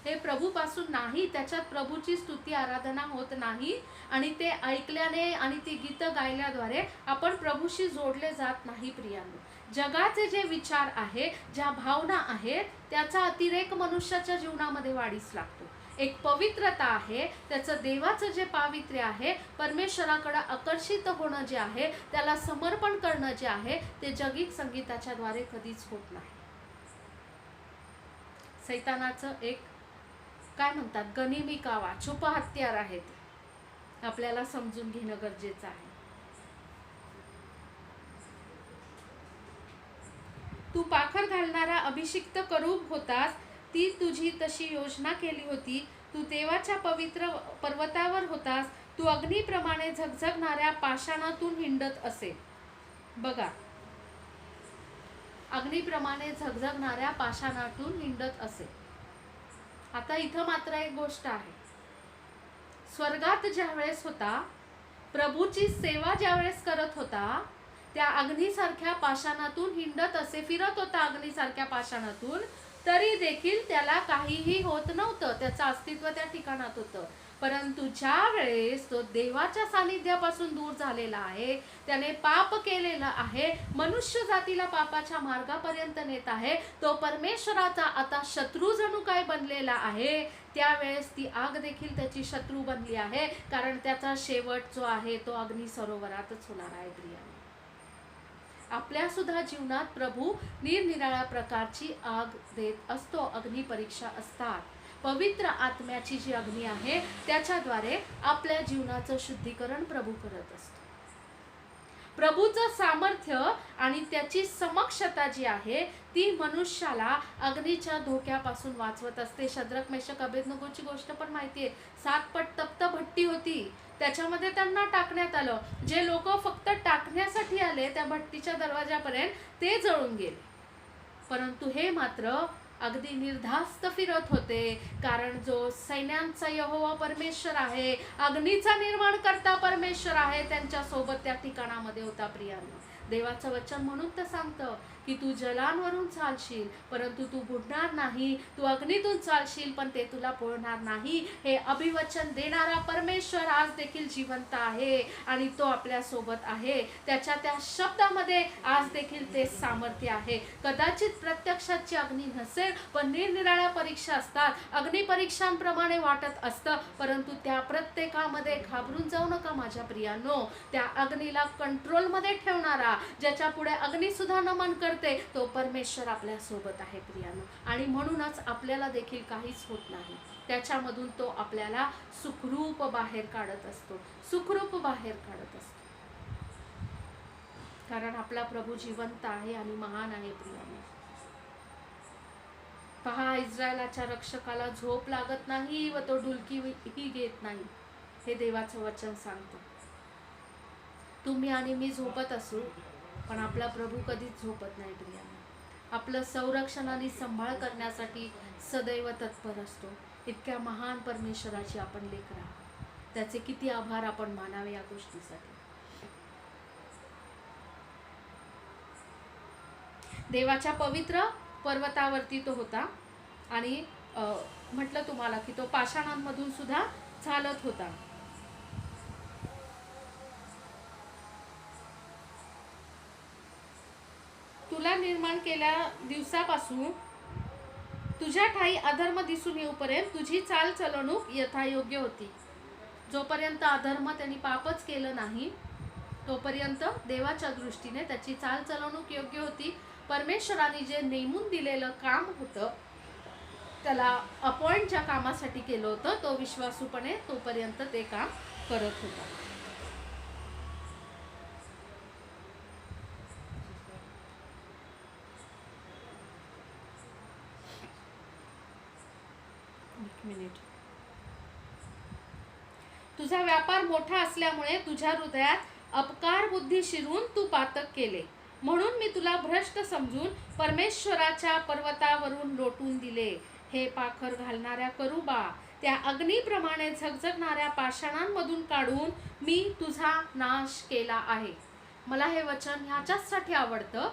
हे प्रभूपासून नाही, त्याच्यात प्रभूची स्तुती आराधना होत नाही आणि ते ऐकल्याने आणि ती गीतं गायल्याद्वारे आपण प्रभूशी जोडले जात नाही प्रियांनो. जगाचे जे विचार आहे, ज्या भावना आहेत, त्याचा अतिरेक मनुष्याच्या जीवनामध्ये वाढीस लागतो. एक पवित्रता आहे, त्याचं देवाचं जे पावित्र्य आहे, परमेश्वराकडे आकर्षित होणं जे आहे, त्याला समर्पण करणं जे आहे, ते जगिक संगीताच्या द्वारे कधीच होत नाही. सैतानाचं एक काय म्हणतात गनिमी कावा, छुपा हत्यार आहे, ते आपल्याला समजून घेणं गरजेचं आहे. तू पाखर घालणारा अभिषिक्त करूब होतास, ती तुझी तशी योजना केली होती. तू देवाच्या पवित्र पर्वतावर होतास, तू अग्नीप्रमाणे झगझगणाऱ्या पाषाणातून हिंडत असे. बघा, अग्नीप्रमाणे झगझगणाऱ्या पाषाणातून हिंडत असे. आता इथं मात्र एक गोष्ट आहे, स्वर्गात ज्या वेळेस होता, प्रभूची सेवा ज्या वेळेस करत होता, त्या अग्नीसारख्या पाषाणातून हिंडत असे, फिरत होता अग्नीसारख्या पाषाणातून, तरी देखील त्याला काहीही होत नव्हतं, त्याचं अस्तित्व त्या ठिकाणात होतं. परंतु ज्या वेळेस तो देवाच्या सानिध्यापासून दूर झालेला आहे, त्याने पाप केलेलं आहे, मनुष्य जातीला पापाच्या मार्गापर्यंत नेत आहे, तो परमेश्वराचा आता शत्रू जणू काय बनलेला आहे, त्यावेळेस ती आग देखील त्याची शत्रू बनली आहे, कारण त्याचा शेवट जो आहे तो अग्नी सरोवरातच होणार आहे प्रिया. आपल्या सुद्धा जीवनात प्रभू निरनिराळ्या प्रकारची आग देत असतो, अग्नी परीक्षा असतात. पवित्र आत्म्याची जी अग्नी आहे त्याच्याद्वारे आपल्या जीवनाचं शुद्धीकरण प्रभू करत असतो. प्रभूचं सामर्थ्य आणि त्याची समक्षता जी आहे ती मनुष्याला अग्नीच्या धोक्यापासून वाचवत असते. शद्रक मेषक अबेदनगोची गोष्ट पण माहिती आहे. 7 पट तप्त भट्टी होती, त्याच्यामध्ये त्यांना टाकण्यात आलं. जे लोक फक्त टाकण्यासाठी आले त्या भट्टीच्या दरवाजापर्यंत ते जळून गेले, परंतु हे मात्र अगदी निर्धास्त फिरत होते, कारण जो सैन्यांचा यहोवा परमेश्वर आहे, अग्नीचा निर्माण करता परमेश्वर आहे, त्यांच्या सोबत त्या ठिकाणामध्ये होता प्रियांनो. देवाचं वचन म्हणून तर सांगतं की तू जलांवरून चालशील परंतु तू बुडणार नाही, तू अग्नीतून चालशील पण ते तुला पोळणार नाही. हे अभिवचन देणारा परमेश्वर आज देखील जिवंत आहे आणि तो आपल्या सोबत आहे. त्याच्या त्या शब्दामध्ये आज देखील ते सामर्थ्य आहे. कदाचित प्रत्यक्षाची अग्नी नसेल पण निरनिराळ्या परीक्षा असतात, अग्नी परीक्षांप्रमाणे वाटत असतं, परंतु त्या प्रत्येकामध्ये घाबरून जाऊ नका माझ्या प्रियांनो. त्या अग्नीला कंट्रोलमध्ये ठेवणारा, ज्याच्या पुढे अग्नी सुद्धा नमन करते, तो परमेश्वर आपल्या सोबत आहे प्रियांनो. आणि म्हणूनच आपल्याला देखील काहीच होत नाही, त्याच्यामधून तो आपल्याला सुखरूप बाहेर काढत असतो, सुखरूप बाहेर काढत असतो, कारण आपला प्रभू जिवंत आहे आणि महान आहे प्रियांनो. पहा, इस्रायलाच्या रक्षकाला झोप लागत नाही व तो डुलकीही घेत नाही, हे देवाचं वचन सांगतं. तुम्ही आणि मी झोपत असू पण आपला प्रभू कधीच झोपत नाही प्रियांनो. आपलं संरक्षण आणि सांभाळ करण्यासाठी सदैव तत्पर असतो. इतक्या महान परमेश्वराची आपण लेकरं आहोत, त्याचे किती आभार आपण मानावे या गोष्टीसाठी. देवाच्या पवित्र पर्वतावरती तो होता आणि म्हटलं तुम्हाला की तो पाषाणांमधून सुद्धा चालत होता. तुला निर्माण केल्या दिवसापासून तुझ्या ठाई अधर्म दिसून येऊपर्यंत तुझी चाल चलवणूक यथायोग्य होती. जोपर्यंत अधर्म त्यांनी पापच केलं नाही तोपर्यंत देवाच्या दृष्टीने त्याची चाल चलवणूक योग्य होती. परमेश्वराने जे नेमून दिलेलं काम होतं, त्याला अपॉइंट ज्या कामासाठी केलं होतं, तो विश्वासूपणे तोपर्यंत ते काम करत होता. तुझा व्यापार मोठा असल्यामुळे तुझ्या हृदयात अपकार बुद्धी शिरून तू पातक केले, म्हणून मी तुला भ्रष्ट समजून परमेश्वराच्या पर्वतावरून लोटून दिले. हे पाखर घालणाऱ्या करूबा, त्या अग्नीप्रमाणे झगझगणाऱ्या पाषाणांमधून काढून मी तुझा नाश केला आहे. मला हे वचन ह्याच्यासाठी आवडतं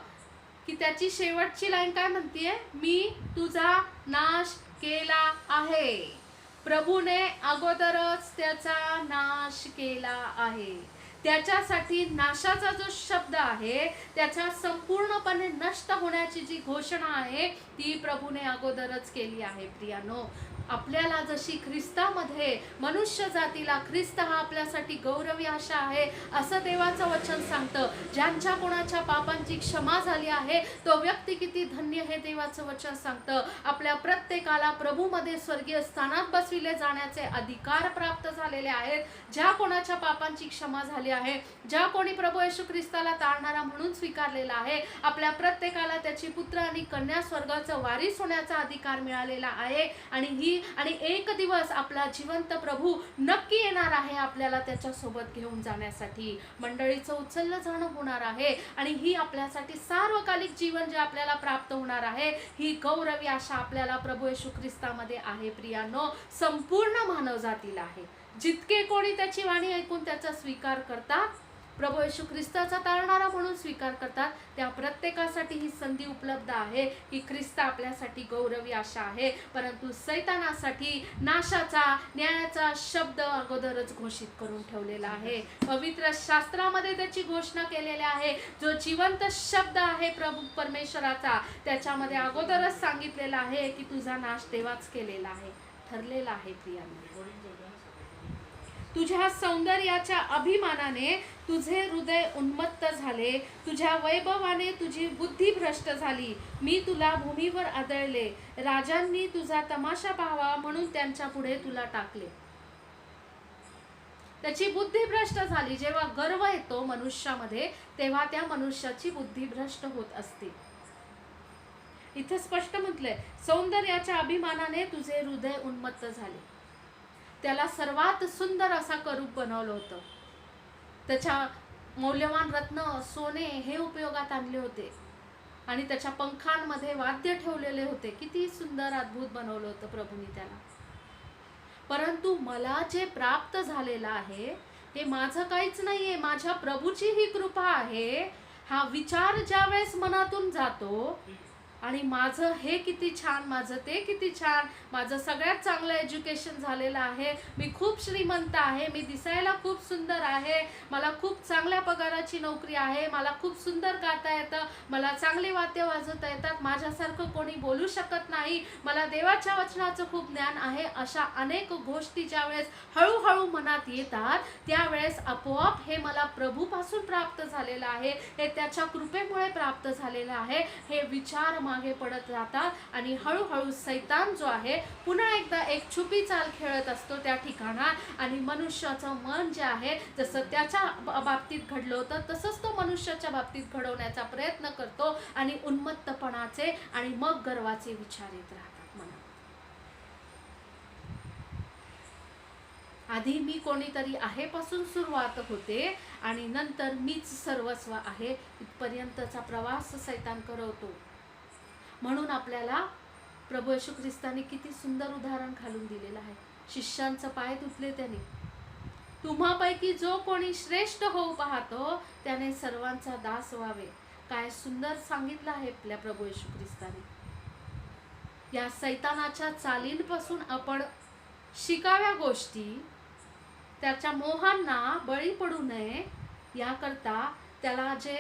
की त्याची शेवटची लाईन काय म्हणतीये, मी तुझा नाश केला आहे. प्रभूने अगोदरच त्याचा नाश केला आहे. त्याच्यासाठी नाशाचा जो शब्द आहे, त्याच्या संपूर्णपणे नष्ट होण्याची जी घोषणा आहे ती प्रभूने अगोदरच केली आहे. प्रियानो, आपल्याला जशी ख्रिस्तामध्ये मनुष्य जातीला ख्रिस्त हा आपल्यासाठी गौरवी आशा आहे असं देवाचं वचन सांगतं. ज्यांच्या कोणाच्या पापांची क्षमा झाली आहे तो व्यक्ती किती धन्य हे देवाचं वचन सांगतं. आपल्या प्रत्येकाला प्रभूमध्ये स्वर्गीय स्थानात बसविले जाण्याचे अधिकार प्राप्त झालेले आहेत. ज्या कोणाच्या पापांची क्षमा झाली आहे, ज्या कोणी प्रभू येशू ख्रिस्ताला तारणारा म्हणून स्वीकारलेला आहे, आपल्या प्रत्येकाला त्याची पुत्र आणि कन्या स्वर्गाचं वारीस होण्याचा अधिकार मिळालेला आहे. आणि एक दिवस आपला जिवंत प्रभू नक्की येणार आहे आपल्याला त्याच्या सोबत घेऊन जाण्यासाठी. मंडळीचं उचललं जाणं होणार आहे आणि ही आपल्यासाठी सार्वकालिक जीवन जे आपल्याला प्राप्त होणार आहे, ही गौरवी आशा आपल्याला प्रभू येशू ख्रिस्तामध्ये आहे. प्रियानो, संपूर्ण मानवजातीला आहे. जितके कोणी त्याची वाणी ऐकून त्याचा स्वीकार करतात, प्रभू येशू ख्रिस्ताचा तारणारा म्हणून स्वीकार करतात, त्या प्रत्येकासाठी ही संधी उपलब्ध आहे की ख्रिस्त आपल्यासाठी गौरवी आशा आहे. परंतु सैतानासाठी नाशाचा, न्यायाचा शब्द अगोदरच घोषित करून ठेवलेला आहे. पवित्र शास्त्रामध्ये त्याची घोषणा केलेली आहे. जो जिवंत शब्द आहे प्रभू परमेश्वराचा, त्याच्यामध्ये अगोदरच सांगितलेला आहे की तुझा नाश देवाच केलेला आहे, ठरलेला आहे. प्रियांनो, तुझ्या सौंदर्याच्या अभिमानाने तुझे हृदय उन्मत्त झाले, तुझ्या वैभवाने तुझी बुद्धी भ्रष्ट झाली. मी तुला भूमीवर आदळले, राजांनी तुझा तमाशा पाहावा म्हणून त्यांच्या पुढे तुला टाकले. त्याची बुद्धी भ्रष्ट झाली. जेव्हा गर्व येतो मनुष्यामध्ये, तेव्हा त्या मनुष्याची बुद्धी भ्रष्ट होत असते. इथे स्पष्ट म्हटलंय, सौंदर्याच्या अभिमानाने तुझे हृदय उन्मत्त झाले. त्याला सर्वात सुंदर असा करूप बनवलं होतं. त्याच्या मौल्यवान रत्न, सोने हे उपयोगात आणले होते आणि त्याच्या पंखांमध्ये वाद्य ठेवलेले होते. किती सुंदर अद्भुत बनवलं होतं प्रभूंनी त्याला. परंतु मला जे प्राप्त झालेलं आहे हे माझं काहीच नाहीये, माझ्या प्रभूची ही कृपा आहे. हा विचार ज्यावेळेस मनातून जातो आणि माझं हे किती छान, माझं ते किती छान, माझं सगळ्यात चांगलं एज्युकेशन झालेलं आहे, मी खूप श्रीमंत आहे, मी दिसायला खूप सुंदर आहे, मला खूप चांगल्या पगाराची नोकरी आहे, मला खूप सुंदर गाता येतं, मला चांगली वाद्य वाजवता येतात, माझ्यासारखं कोणी बोलू शकत नाही, मला देवाच्या वचनाचं खूप ज्ञान आहे. अशा अनेक गोष्टी ज्यावेळेस हळूहळू मनात येतात, त्यावेळेस आपोआप हे मला प्रभूपासून प्राप्त झालेलं आहे, हे त्याच्या कृपेमुळे प्राप्त झालेलं आहे, हे विचार मागे पडत राहतात आणि हळूहळू सैतान जो आहे पुन्हा एकदा एक छुपी चाल खेळत असतो त्या ठिकाणात आणि मनुष्याचं मन जे आहे जसं त्याच्या बाबतीत घडलं होतं तसंच तो मनुष्याच्या बाबतीत घडवण्याचा प्रयत्न करतो आणि उन्मत्तपणाचे आणि मग गर्वाचे विचार येत राहतात मनात. आधी मी कोणीतरी आहे पासून सुरुवात होते आणि नंतर मीच सर्वस्व आहे इथपर्यंतचा प्रवास सैतान करवतो. म्हणून आपल्याला प्रभू येशू ख्रिस्ताने किती सुंदर उदाहरण घालून दिलेलं आहे. शिष्यांचं पाय धुतले त्याने. तुम्हापैकी जो कोणी श्रेष्ठ होऊ पाहतो त्याने सर्वांचा दास व्हावे. काय सुंदर सांगितलं आहे आपल्या प्रभू येशू ख्रिस्ताने. या सैतानाच्या चालींपासून आपण शिकाव्या गोष्टी, त्याच्या मोहांना बळी पडू नये याकरता त्याला जे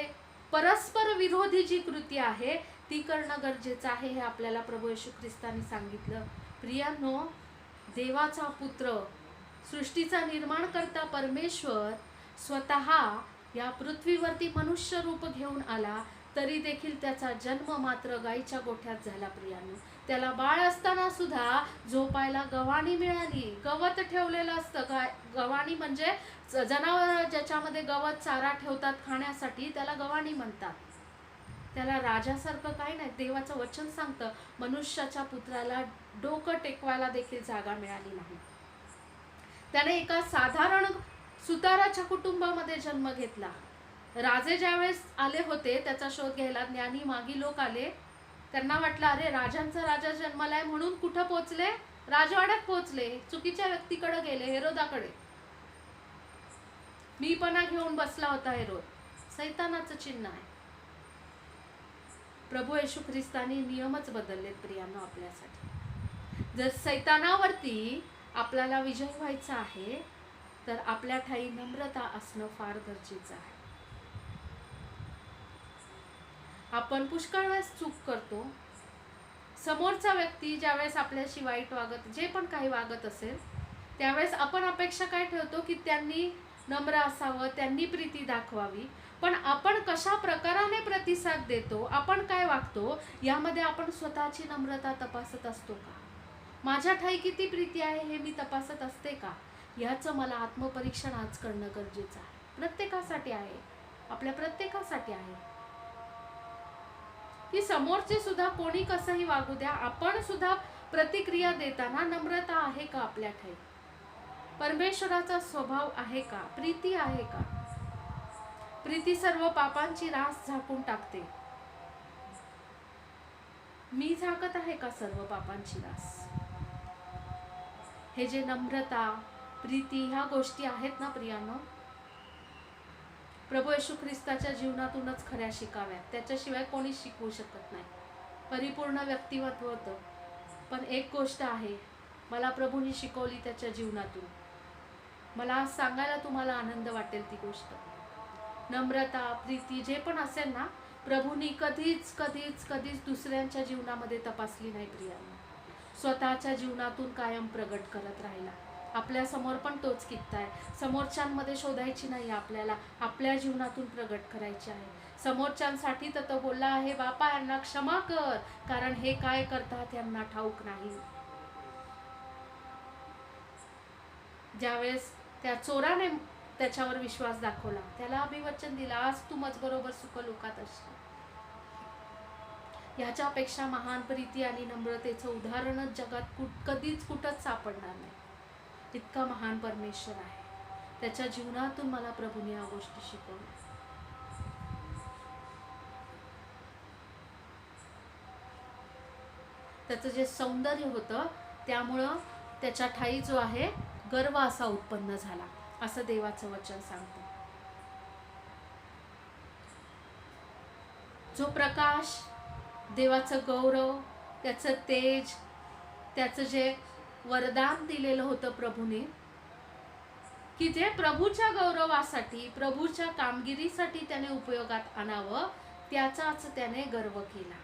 परस्पर विरोधी जी कृती आहे ती करणं गरजेचं आहे हे आपल्याला प्रभू येशू ख्रिस्ताने सांगितलं. प्रियांनो, देवाचा पुत्र, सृष्टीचा निर्माण करता परमेश्वर स्वतः या पृथ्वीवरती मनुष्य रूप घेऊन आला, तरी देखील त्याचा जन्म मात्र गाईच्या गोठ्यात झाला. प्रियांनो, त्याला बाळ असताना सुद्धा झोपायला गव्हाणी मिळाली. गवत ठेवलेलं असतं. गव्हाणी म्हणजे जनावर ज्याच्यामध्ये गवत चारा ठेवतात खाण्यासाठी, त्याला गव्हाणी म्हणतात. त्याला राजासारखं काही नाही. देवाचं वचन सांगतं मनुष्याच्या पुत्राला डोकं टेकवायला देखील जागा मिळाली नाही. त्याने एका साधारण सुताराच्या कुटुंबामध्ये जन्म घेतला. राजे ज्यावेळेस आले होते त्याचा शोध घ्यायला, ज्ञानी मागी लोक आले, त्यांना वाटलं अरे राजांचा राजा जन्मालाय म्हणून कुठं पोचले, राजवाड्यात पोचले, चुकीच्या व्यक्तीकडे गेले, हेरोदाकडे. मीपणा घेऊन बसला होता हेरोद, सैतानाचं चिन्ह आहे. प्रभू येशू ख्रिस्तानी नियमच बदललेत प्रियांनो आपल्यासाठी. जर सैतानावरती आपल्याला विजय व्हायचा आहे तर आपल्या ठाई नम्रता असणं फार गरजेचं आहे. आपण पुष्कळ वेळेस चूक करतो. समोरचा व्यक्ती ज्यावेळेस आपल्याशी वाईट वागत, जे पण काही वागत असेल, त्यावेळेस आपण अपेक्षा काय ठेवतो की त्यांनी नम्र असावं, त्यांनी प्रीती दाखवावी. पण आपण कशा प्रकाराने प्रतिसाद देतो, आपण काय वागतो, यामध्ये आपण स्वतःची नम्रता तपासत असतो का? माझ्या ठाई किती प्रीती आहे हे मी तपासत असते का? याचं मला आत्मपरीक्षण आज करणं गरजेचं आहे. प्रत्येकासाठी आहे, आपल्या प्रत्येकासाठी आहे की समोरचे सुद्धा कोणी कसंही वागू द्या, आपण सुद्धा प्रतिक्रिया देताना नम्रता आहे का आपल्या ठाई? परमेश्वराचा स्वभाव आहे का? प्रीती आहे का? प्रीती सर्व पापांची रास झाकून टाकते. मी झाकत आहे का सर्व पापांची रास? हे जे नम्रता, प्रीती ह्या गोष्टी आहेत ना प्रियांनो, प्रभू येशू ख्रिस्ताच्या जीवनातूनच खऱ्या शिकाव्यात. त्याच्याशिवाय कोणी शिकवू शकत नाही. परिपूर्ण व्यक्तिमत्व होतं. पण एक गोष्ट आहे, मला प्रभूंनी शिकवली त्याच्या जीवनातून. मला आज सांगायला तुम्हाला आनंद वाटेल ती गोष्ट. नम्रता, प्रीती जे पण असेल ना, प्रभूंनी कधीच कधीच कधीच दुसऱ्यांच्या जीवनामध्ये तपासली नाही प्रियांनो. स्वतःच्या जीवनातून कायम प्रगट करत राहिला. आपल्या समोर पण तोच किस्सा आहे. समोरच्यांमध्ये शोधायची नाही, आपल्याला आपल्या जीवनातून प्रगट करायची आहे. समोरच्यांसाठी तर तो बोलला आहे, बापा यांना क्षमा कर, कारण हे काय करतात यांना ठाऊक नाही. ज्यावेळेस त्या चोराने त्याच्यावर विश्वास दाखवला, त्याला अभिवचन दिला, आज तू मजबरोबर सुख लोकात असशील. ह्याच्यापेक्षा महान प्रीती आणि नम्रतेचं उदाहरणच जगात कधीच कुठंच सापडणार नाही. इतका महान परमेश्वर आहे. त्याच्या जीवनातून मला प्रभूने या गोष्टी शिकवल्या. त्याचं जे सौंदर्य होतं त्यामुळं त्याच्या ठाई जो आहे गर्व असा उत्पन्न झाला, असं देवाचं वचन सांगतं. जो प्रकाश, देवाचं गौरव, त्याचं तेज, त्याचं जे वरदान दिलेलं होतं प्रभूने, की जे प्रभूच्या गौरवासाठी, प्रभूच्या कामगिरीसाठी त्याने उपयोगात आणावं, त्याचाच त्याने गर्व केला.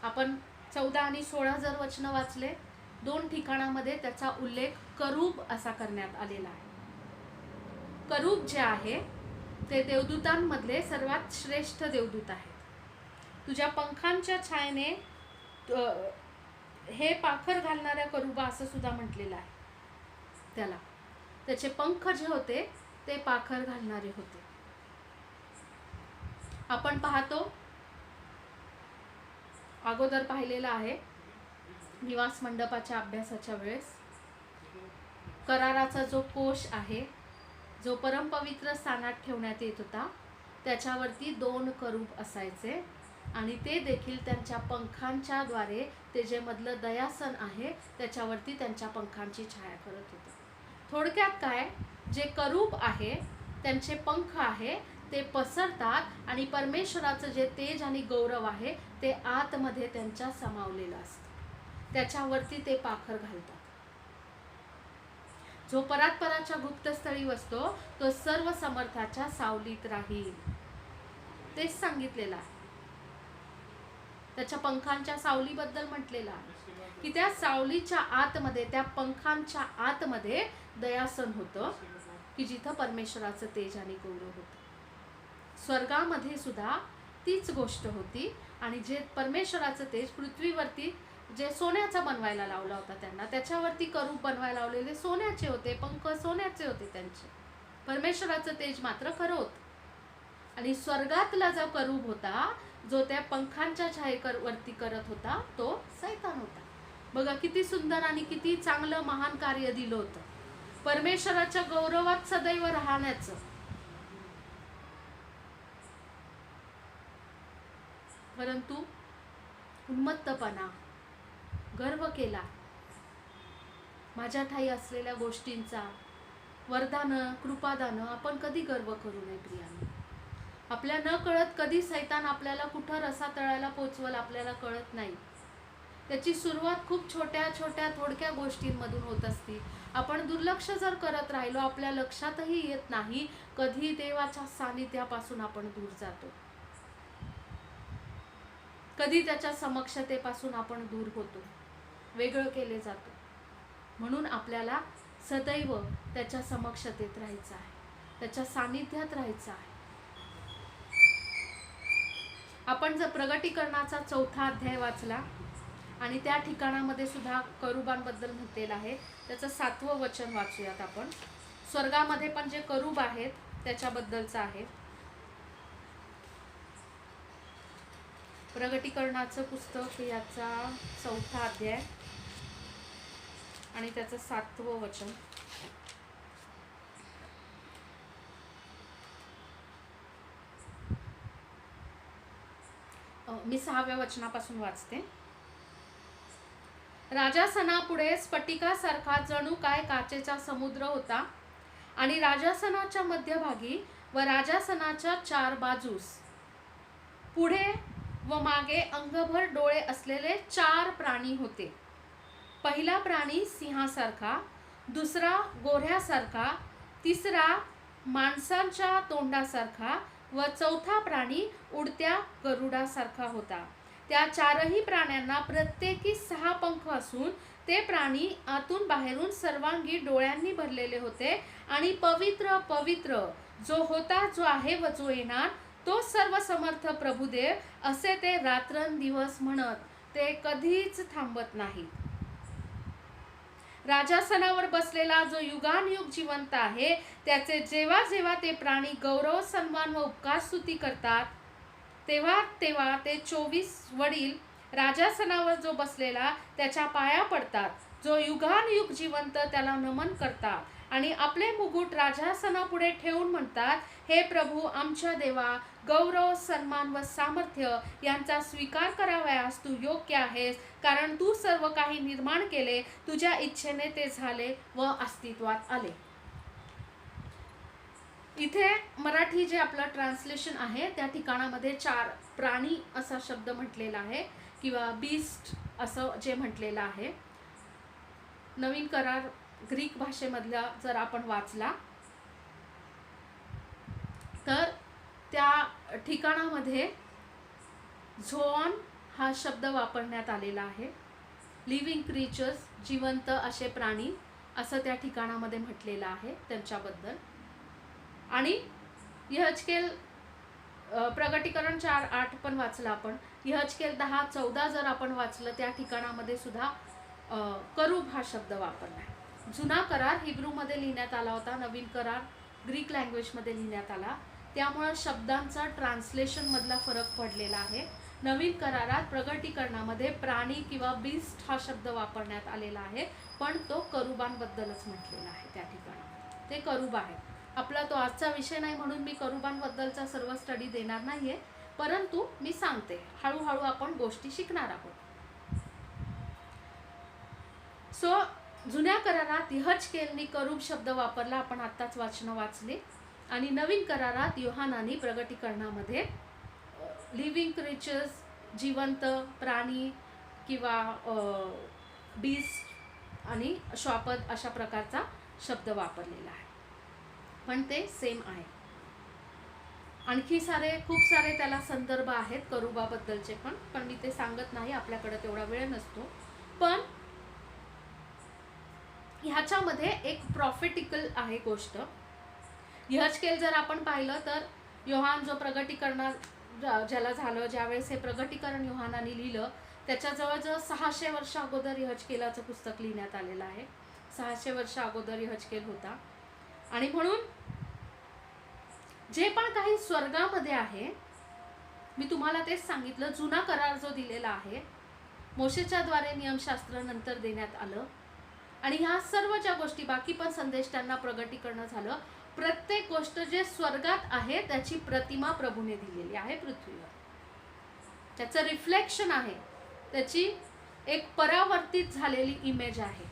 आपण 14 आणि 16 जर वचन वाचले, 2 ठिकाणामध्ये त्याचा उल्लेख करूब असा करण्यात आलेला आहे. करूब जे आहे ते देवदूतांमधले सर्वात श्रेष्ठ देवदूत आहेत. तुझ्या पंखांच्या छायेने हे पाखर घालणाऱ्या करूबा असं सुद्धा म्हटलेलं आहे त्याला. त्याचे पंख जे होते ते पाखर घालणारे होते. आपण पाहतो, अगोदर पाहिलेला आहे निवास मंडपाच्या अभ्यासाच्या वेळेस, कराराचा जो कोश आहे, जो परमपवित्र स्थानात ठेवण्यात येत होता, त्याच्यावरती 2 करूब असायचे आणि ते देखील त्यांच्या पंखांच्या द्वारे, ते जे मधलं दयासन आहे त्याच्यावरती त्यांच्या पंखांची छाया करत होते. थोडक्यात काय, जे करूब आहे त्यांचे पंख आहे ते पसरतात आणि परमेश्वराचं जे तेज आणि गौरव आहे ते आतमध्ये त्यांच्या समावलेलं असतं. त्याच्यावरती ते पाखर घालतात. जो परात्पराच्या गुप्तस्थळी बसतो तो सर्व समर्थाच्या सावलीत राहील. तेच सांगितलेलं आहे. त्याच्या पंखांच्या सावलीबद्दल म्हटलेलं आहे की त्या सावलीच्या आतमध्ये, त्या पंखांच्या आतमध्ये दयासन होतं की जिथं परमेश्वराचं तेज आणि गौरव होतं. स्वर्गामध्ये सुद्धा तीच गोष्ट होती. आणि जे परमेश्वराचं तेज पृथ्वीवरती जे सोन्याचा बनवायला लावला होता त्यांना, त्याच्यावरती करूब बनवायला लावलेले सोन्याचे होते, पंख सोन्याचे होते त्यांचे. परमेश्वराचं तेज मात्र खरं होतं. आणि स्वर्गातला जो करूब होता जो त्या पंखांच्या छायेवरती करत होता तो सैतान होता. बघा किती सुंदर आणि किती चांगलं महान कार्य दिलं होतं, परमेश्वराच्या गौरवात सदैव राहण्याचं. परंतु उन्मत्तपणा, गर्व केला, माझ्या ठाई असलेल्या गोष्टींचा, वरदानं, कृपादानं आपण कधी गर्व करू नये प्रियांनो. आपल्या न कळत कधी सैतान आपल्याला कुठं रसातळाला पोचवल आपल्याला कळत नाही. त्याची सुरुवात खूप छोट्या छोट्या थोडक्या गोष्टींमधून होत असते. आपण दुर्लक्ष जर करत राहिलो, आपल्या लक्षातही येत नाही, कधी देवाच्या सानिध्यापासून आपण दूर जातो, कधी त्याच्या समक्षतेपासून आपण दूर होतो, वेगळं केले जातो. म्हणून आपल्याला सदैव त्याच्या समक्षतेत राहायचं आहे, त्याच्या सानिध्यात राहायचं आहे. आपण जर प्रगटीकरणाचा 4था अध्याय वाचला आणि त्या ठिकाणामध्ये सुद्धा करूबांबद्दल म्हटलेलं आहे, त्याचं 7वं वचन वाचूयात आपण. स्वर्गामध्ये पण जे करूब आहेत त्याच्याबद्दलचं आहे. प्रगटीकरणाचं पुस्तक याचा 4था अध्याय आणि त्याचं 7वं वचन. मी 6व्या वचनापासून वाचते. राजासनापुढे स्फटिकासारखा जणू काय काचेचा समुद्र होता आणि राजासनाच्या मध्यभागी व राजासनाच्या 4 बाजूस पुढे व मागे अंगभर डोळे असलेले 4 प्राणी होते. पहिला प्राणी सिंहासारखा, दुसरा गोऱ्यासारखा, तिसरा माणसांच्या तोंडासारखा व 4था प्राणी उडत्या गरुडासारखा होता. त्या 4ही प्राण्यांना प्रत्येकी 6 पंख असून ते प्राणी आतून बाहेरून सर्वांगी डोळ्यांनी भरलेले होते आणि पवित्र पवित्र जो होता, जो आहे व जो येणार, तो सर्वसमर्थ प्रभुदेव असे ते रात्रंदिवस म्हणत, ते कधीच थांबत नाहीत. राजासनावर बसलेला जो युगानयुग जिवंत आहे, त्याचे जेव्हा जेव्हा ते प्राणी गौरव, सन्मान व उपकार स्तुती करतात, तेव्हा तेव्हा ते 24 वडील राजासनावर जो बसलेला त्याच्या पाया पडतात, जो युगानयुग जिवंत त्याला नमन करतात आणि आपले मुकुट राजासनापुढे ठेवून म्हणतात, हे प्रभू आमच्या देवा, गौरव, सन्मान व सामर्थ्य यांचा स्वीकार करावयास तू योग्य आहेस, कारण तू सर्व काही निर्माण केले, तुझ्या इच्छेने ते झाले व अस्तित्वात आले. इथे मराठी जे आपलं ट्रान्सलेशन आहे त्या ठिकाणामध्ये 4 प्राणी असा शब्द म्हटलेला आहे किंवा बीस्ट असं जे म्हटलेलं आहे. नवीन करार ग्रीक भाषेमधला जर आपण वाचला तर त्या ठिकाणामध्ये झोऑन हा शब्द वापरण्यात आलेला आहे. लिव्हिंग क्रिएचर्स, जिवंत असे प्राणी असं त्या ठिकाणामध्ये म्हटलेलं आहे त्यांच्याबद्दल. आणि यहजकेल प्रगटीकरण 4:8 पण वाचलं आपण. यहजकेल 10:14 जर आपण वाचलं त्या ठिकाणामध्ये सुद्धा करूब हा शब्द वापरला आहे. जुना करार हिब्रूमध्ये लिहिण्यात आला होता, नवीन करार ग्रीक लँग्वेजमध्ये लिहिण्यात आला, त्यामुळे शब्दांचा ट्रान्सलेशन मधला फरक पडलेला आहे. नवीन करारात प्रगटीकरणामध्ये प्राणी किंवा बीस्ट हा शब्द वापरण्यात आलेला आहे, पण तो करूबांबद्दलच म्हटलेला आहे त्या ठिकाणी. ते करूब आहे. आपला तो आजचा विषय नाही म्हणून मी करूबांबद्दलचा सर्व स्टडी देणार नाहीये, परंतु मी सांगते हळूहळू आपण गोष्टी शिकणार आहोत. सो जुन्या करारात यहजकेलनी करूब शब्द वापरला, आपण आत्ताच वाचनं वाचले. आणि नवीन करारात योहानानी प्रगटीकरणामध्ये लिव्हिंग क्रिएचर्स, जिवंत प्राणी किंवा बीस्ट आणि श्वापद अशा प्रकारचा शब्द वापरलेला आहे, पण ते सेम आहे. आणखी खूप सारे त्याला संदर्भ आहेत करूबाबद्दलचे पण मी ते सांगत नाही, आपल्याकडे तेवढा वेळ नसतो. पण ह्याच्यामध्ये एक प्रॉफिटिकल आहे गोष्ट. यहजकेल जर आपण पाहिलं तर योहान जो प्रगटीकरण ज्याला झालं, ज्यावेळेस हे प्रगटीकरण योहानाने लिहिलं त्याच्या जवळजवळ 600 वर्ष अगोदर यहजकेलाचं पुस्तक लिहिण्यात आलेलं आहे. 600 वर्ष अगोदर यहजकेल होता. आणि म्हणून जे पण काही स्वर्गामध्ये आहे मी तुम्हाला तेच सांगितलं, जुना करार जो दिलेला आहे मोशेच्या द्वारे नियमशास्त्र नंतर देण्यात आलं, आणि ह्या सर्व ज्या गोष्टी बाकी पण संदेश त्यांना प्रगटीकरण झालं. प्रत्येक गोष्ट जे स्वर्गात आहे त्याची प्रतिमा प्रभूने दिलेली आहे पृथ्वीवर, त्याचं रिफ्लेक्शन आहे, त्याची एक परावर्तित झालेली इमेज आहे,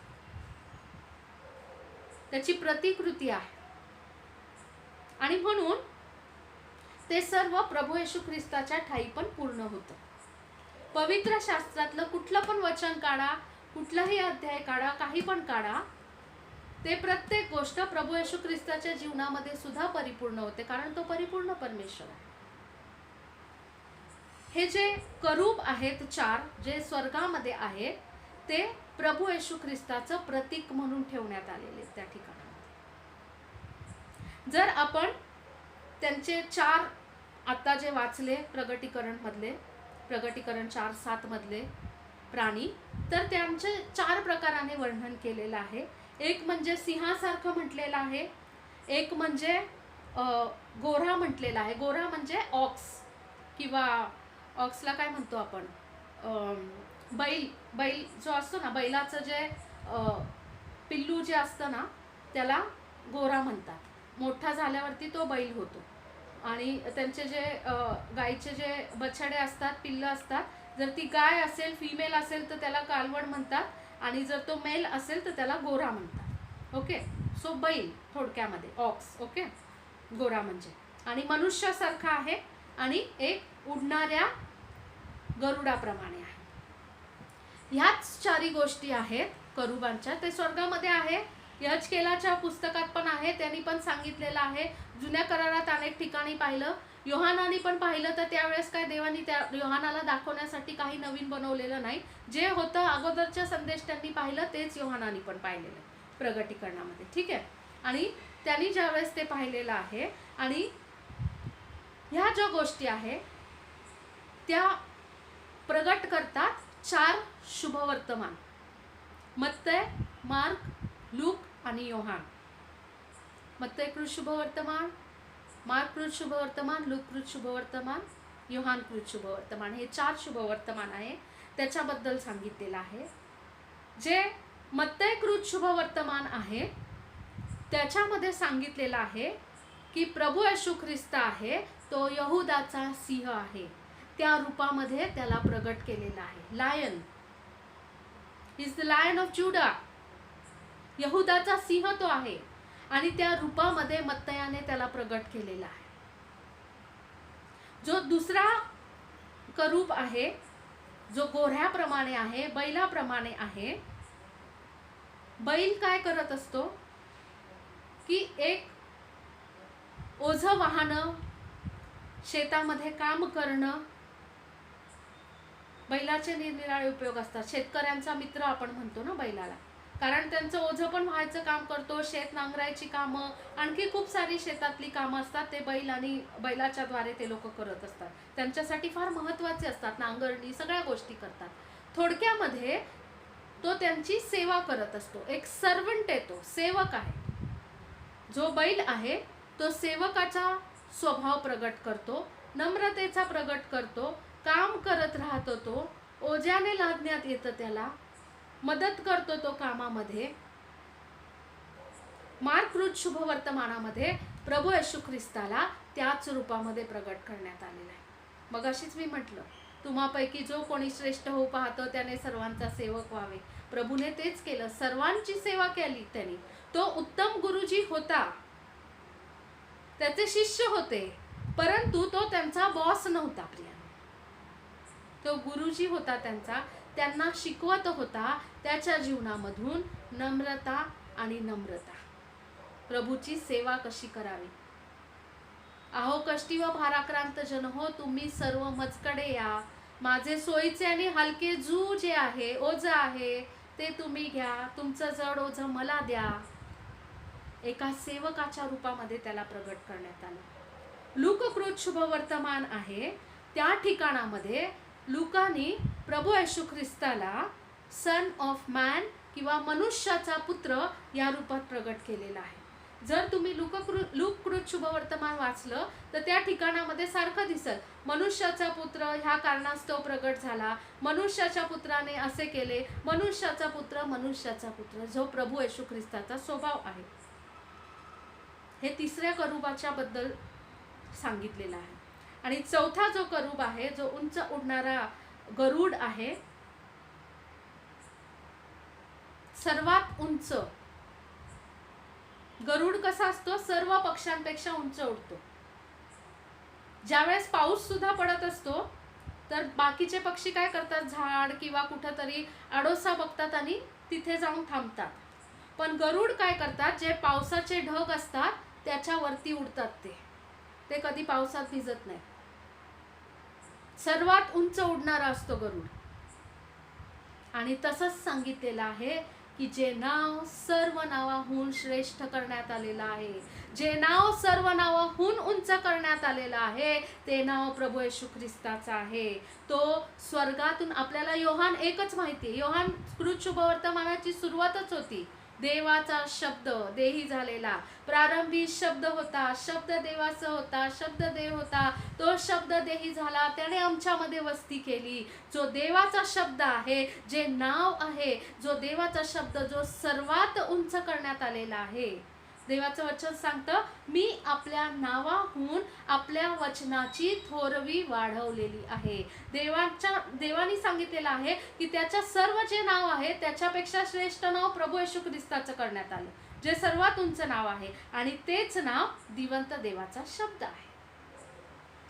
त्याची प्रतिकृती आहे. आणि म्हणून ते सर्व प्रभू येशू ख्रिस्ताच्या ठाई पण पूर्ण होतं. पवित्र शास्त्रातलं कुठलं पण वचन काढा, कुठलाही अध्याय काढा, काही पण काढा, ते प्रत्येक गोष्ट प्रभू येशू ख्रिस्ताच्या जीवनामध्ये सुद्धा परिपूर्ण होते, कारण तो परिपूर्ण परमेश्वर आहे. हे जे करूब आहेत 4 जे स्वर्गामध्ये आहेत ते प्रभू येशू ख्रिस्ताचं प्रतीक म्हणून ठेवण्यात आलेले त्या ठिकाणामध्ये. जर आपण त्यांचे 4 आता जे वाचले प्रगटीकरण 4:7 मधले प्राणी, तर त्यांचे 4 प्रकाराने वर्णन केलेलं आहे. एक म्हणजे सिंहासारखं म्हटलेलं आहे, एक म्हणजे गोरा म्हटलेला आहे. गोरा म्हणजे ऑक्स, किंवा ऑक्सला काय म्हणतो आपण, बैल जो असतो ना, बैलाचं जे पिल्लू जे असतं ना त्याला गोरा म्हणतात. मोठा झाल्यावरती तो बैल होतो. आणि त्यांचे जे गायीचे जे बछडे असतात, पिल्लं असतात, जर ती गाय असेल, फिमेल असेल तर त्याला कालवड म्हणतात, आणि जर तो मेल असेल तर त्याला गोरा म्हणतात. ओके, सो बैल थोडक्यामध्ये ऑक्स. ओके, गोरा म्हणजे. आणि मनुष्यासारखा आहे, आणि एक उडणाऱ्या गरुडाप्रमाणे आहे. ह्याच 4 गोष्टी आहेत करूबांच्या. ते स्वर्गामध्ये आहे, यहजकेलाच्या पुस्तकात पण आहे, त्यांनी पण सांगितलेलं आहे. जुन्या करारात अनेक ठिकाणी पाहिलं, योहानाने पण पाहिलं, तर त्यावेळेस काय देवानी त्या योहानाला दाखवण्यासाठी काही नवीन बनवलेलं नाही. जे होतं अगोदरच्या संदेश त्यांनी पाहिलं तेच योहानाने पण पाहिलेलं प्रगटीकरणामध्ये. ठीक आहे, आणि त्यांनी ज्यावेळेस ते पाहिलेलं आहे, आणि ह्या ज्या गोष्टी आहेत त्या प्रगट करतात 4 शुभवर्तमान, मत्तय, मार्क, लूक आणि योहान. मत्तयकृत शुभवर्तमान, मार्ककृत शुभवर्तमान, लूककृत शुभवर्तमान, योहानकृत शुभवर्तमान, हे 4 शुभवर्तमान आहे. त्याच्याबद्दल सांगितलेलं आहे. जे मत्तयकृत शुभवर्तमान आहे त्याच्यामध्ये सांगितलेलं आहे की प्रभू येशू ख्रिस्त आहे तो यहुदाचा सिंह आहे, त्या रूपामध्ये त्याला प्रगट केलेला आहे. Lion is the lion of Judah, यहुदाचा सिंह तो आहे, आणि त्या रूपामध्ये मत्तयाने त्याला प्रगट केलेला आहे. जो दुसरा करूब आहे, जो गोऱ्याप्रमाणे आहे, बैलाप्रमाणे आहे. बैल काय करत असतो की एक ओझं वाहनं, शेतामध्ये काम करणं. बैलाचे निरनिराळे उपयोग असतात. शेतकऱ्यांचा मित्र आपण म्हणतो ना बैलाला, कारण त्यांचं ओझं पण व्हायचं काम करतो, शेत नांगरायची कामं, आणखी खूप सारी शेतातली कामं असतात, ते बैल आणि बैलाच्या द्वारे ते लोक करत असतात. त्यांच्यासाठी फार महत्त्वाचे असतात, नांगरणी सगळ्या गोष्टी करतात. थोडक्यामध्ये तो त्यांची सेवा करत असतो, एक सर्वंट आहे, तो सेवक आहे. जो बैल आहे तो सेवकाचा स्वभाव प्रगट करतो, नम्रतेचा प्रगट करतो, काम करत राहतो, तो ओझ्याने लादण्यात येतं, त्याला मदत करतो तो कामामध्ये. मार्ककृत शुभवर्तमानामध्ये प्रभू येशू ख्रिस्ताला त्याच रूपामध्ये प्रगट करण्यात आलेला आहे. मग अशीच मी म्हटलं, तुम्हापैकी जो कोणी श्रेष्ठ होऊ पाहतो त्याने सर्वांचा सेवक व्हावे. प्रभूने तेच केलं, सर्वांची सेवा केली त्यांनी. तो उत्तम गुरुजी होता, त्याचे शिष्य होते, परंतु तो त्यांचा बॉस नव्हता. प्रिया, तो गुरुजी होता त्यांचा, त्यांना शिकवत होता. त्याच्या जीवनामधून नम्रता आणि नम्रता, प्रभूची सेवा कशी करावी. अहो कष्टी व भाराक्रांत जन हो, तुम्ही सर्व मजकडे या, माझे सोयीचे आणि हलके जू जे आहे, ओझ आहे, ते तुम्ही घ्या, तुमचं जड ओझ मला द्या. एका सेवकाच्या रूपामध्ये त्याला प्रगट करण्यात आलं. लूककृत शुभवर्तमान आहे, त्या ठिकाणामध्ये लूकानी प्रभू येशू ख्रिस्ताला सन ऑफ मॅन किंवा मनुष्याचा पुत्र या रूपात प्रगट केलेला आहे. जर तुम्ही लूककृत शुभवर्तमान वाचलं तर त्या ठिकाणामध्ये सारखं दिसल, मनुष्याचा पुत्र ह्या कारणास्तव प्रगट झाला, मनुष्याच्या पुत्राने असे केले, मनुष्याचा पुत्र जो प्रभू येशू ख्रिस्ताचा स्वभाव आहे. हे तिसऱ्या करूबाच्या बद्दल सांगितलेलं आहे. आणि चौथा जो करूब आहे, जो उंच उडणारा गरुड आहे, सर्वात उंच. गरुड कसा असतो? सर्व पक्ष्यांपेक्षा उंच उडतो. ज्यावेळेस पाऊस सुद्धा पडत असतो तर बाकीचे पक्षी काय करतात? झाड किंवा कुठंतरी आडोसा बघतात आणि तिथे जाऊन थांबतात. पण गरुड काय करतात? जे पावसाचे ढग असतात त्याच्यावरती उडतात. ते कधी पावसात भिजत नाही. सर्वात उंच उडणारा असतो गरुड. आणि तसंच सांगितलेलं आहे की जे नाव सर्व नावाहून श्रेष्ठ करण्यात आलेलं आहे, जे नाव सर्व नावाहून उंच करण्यात आलेलं आहे, ते नाव प्रभू येशू ख्रिस्ताचा आहे. तो स्वर्गातून आपल्याला योहान एकच माहिती, योहान कृत शुभवर्तमानाची सुरुवातच होती. देवाचा शब्द देही झालेला, प्रारंभी शब्द होता, शब्द देवाचा होता, शब्द देव होता, तो शब्द देही झाला, त्याने आमच्यामध्ये वस्ती केली. जो देवाचा शब्द आहे, जे नाव आहे, जो देवाचा शब्द जो सर्वात उंच करण्यात आलेला आहे. देवाचं वचन सांगतं, मी आपल्या नावाहून आपल्या वचनाची थोरवी वाढवलेली आहे. देवानी सांगितलेलं आहे की त्याच्या सर्व जे नाव आहे त्याच्यापेक्षा श्रेष्ठ नाव प्रभू येशू ख्रिस्ताचं करण्यात आलं, जे सर्वात उंच नाव आहे. आणि तेच नाव दिवंत देवाचा शब्द आहे.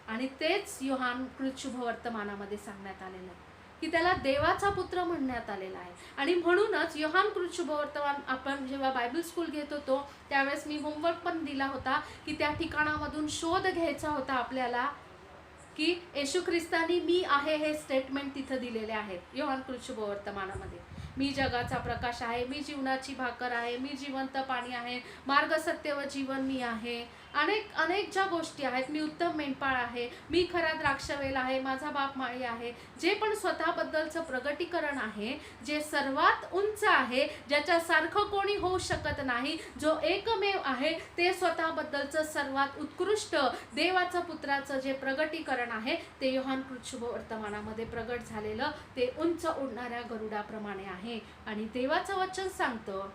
आणि तेच योहान कृत शुभवर्तमानामध्ये सांगण्यात आलेलं आहे की त्याला देवाचा पुत्र म्हणण्यात आलेला आहे. आणि म्हणूनच योहान कृत शुभवर्तमान आपण जेव्हा बायबल स्कूल घेत होतो त्यावेळेस मी होमवर्क पण दिला होता की त्या ठिकाणामधून शोध घ्यायचा होता आपल्याला की येशू ख्रिस्तानी मी आहे हे स्टेटमेंट तिथं दिलेले आहेत योहान कृत शुभवर्तमानामध्ये. मी जगाचा प्रकाश आहे, मी जीवनाची भाकर आहे, मी जिवंत पाणी आहे, मार्ग सत्य व जीवन मी आहे, अनेक ज्या गोष्टी आहेत, मी उत्तम मेंढपाळ आहे, मी खरा द्राक्षवेल आहे, माझा बाप माळी आहे, जे पण स्वतःबद्दलचं प्रगटीकरण आहे, जे सर्वात उंच आहे, ज्याच्यासारखं कोणी होऊ शकत नाही, जो एकमेव आहे, ते स्वतःबद्दलचं सर्वात उत्कृष्ट देवाचं पुत्राचं जे प्रगटीकरण आहे ते योहान कृत शुभवर्तमानामध्ये प्रगट झालेलं ते उंच उडणाऱ्या गरुडाप्रमाणे आहे. आणि देवाचं वचन सांगतं,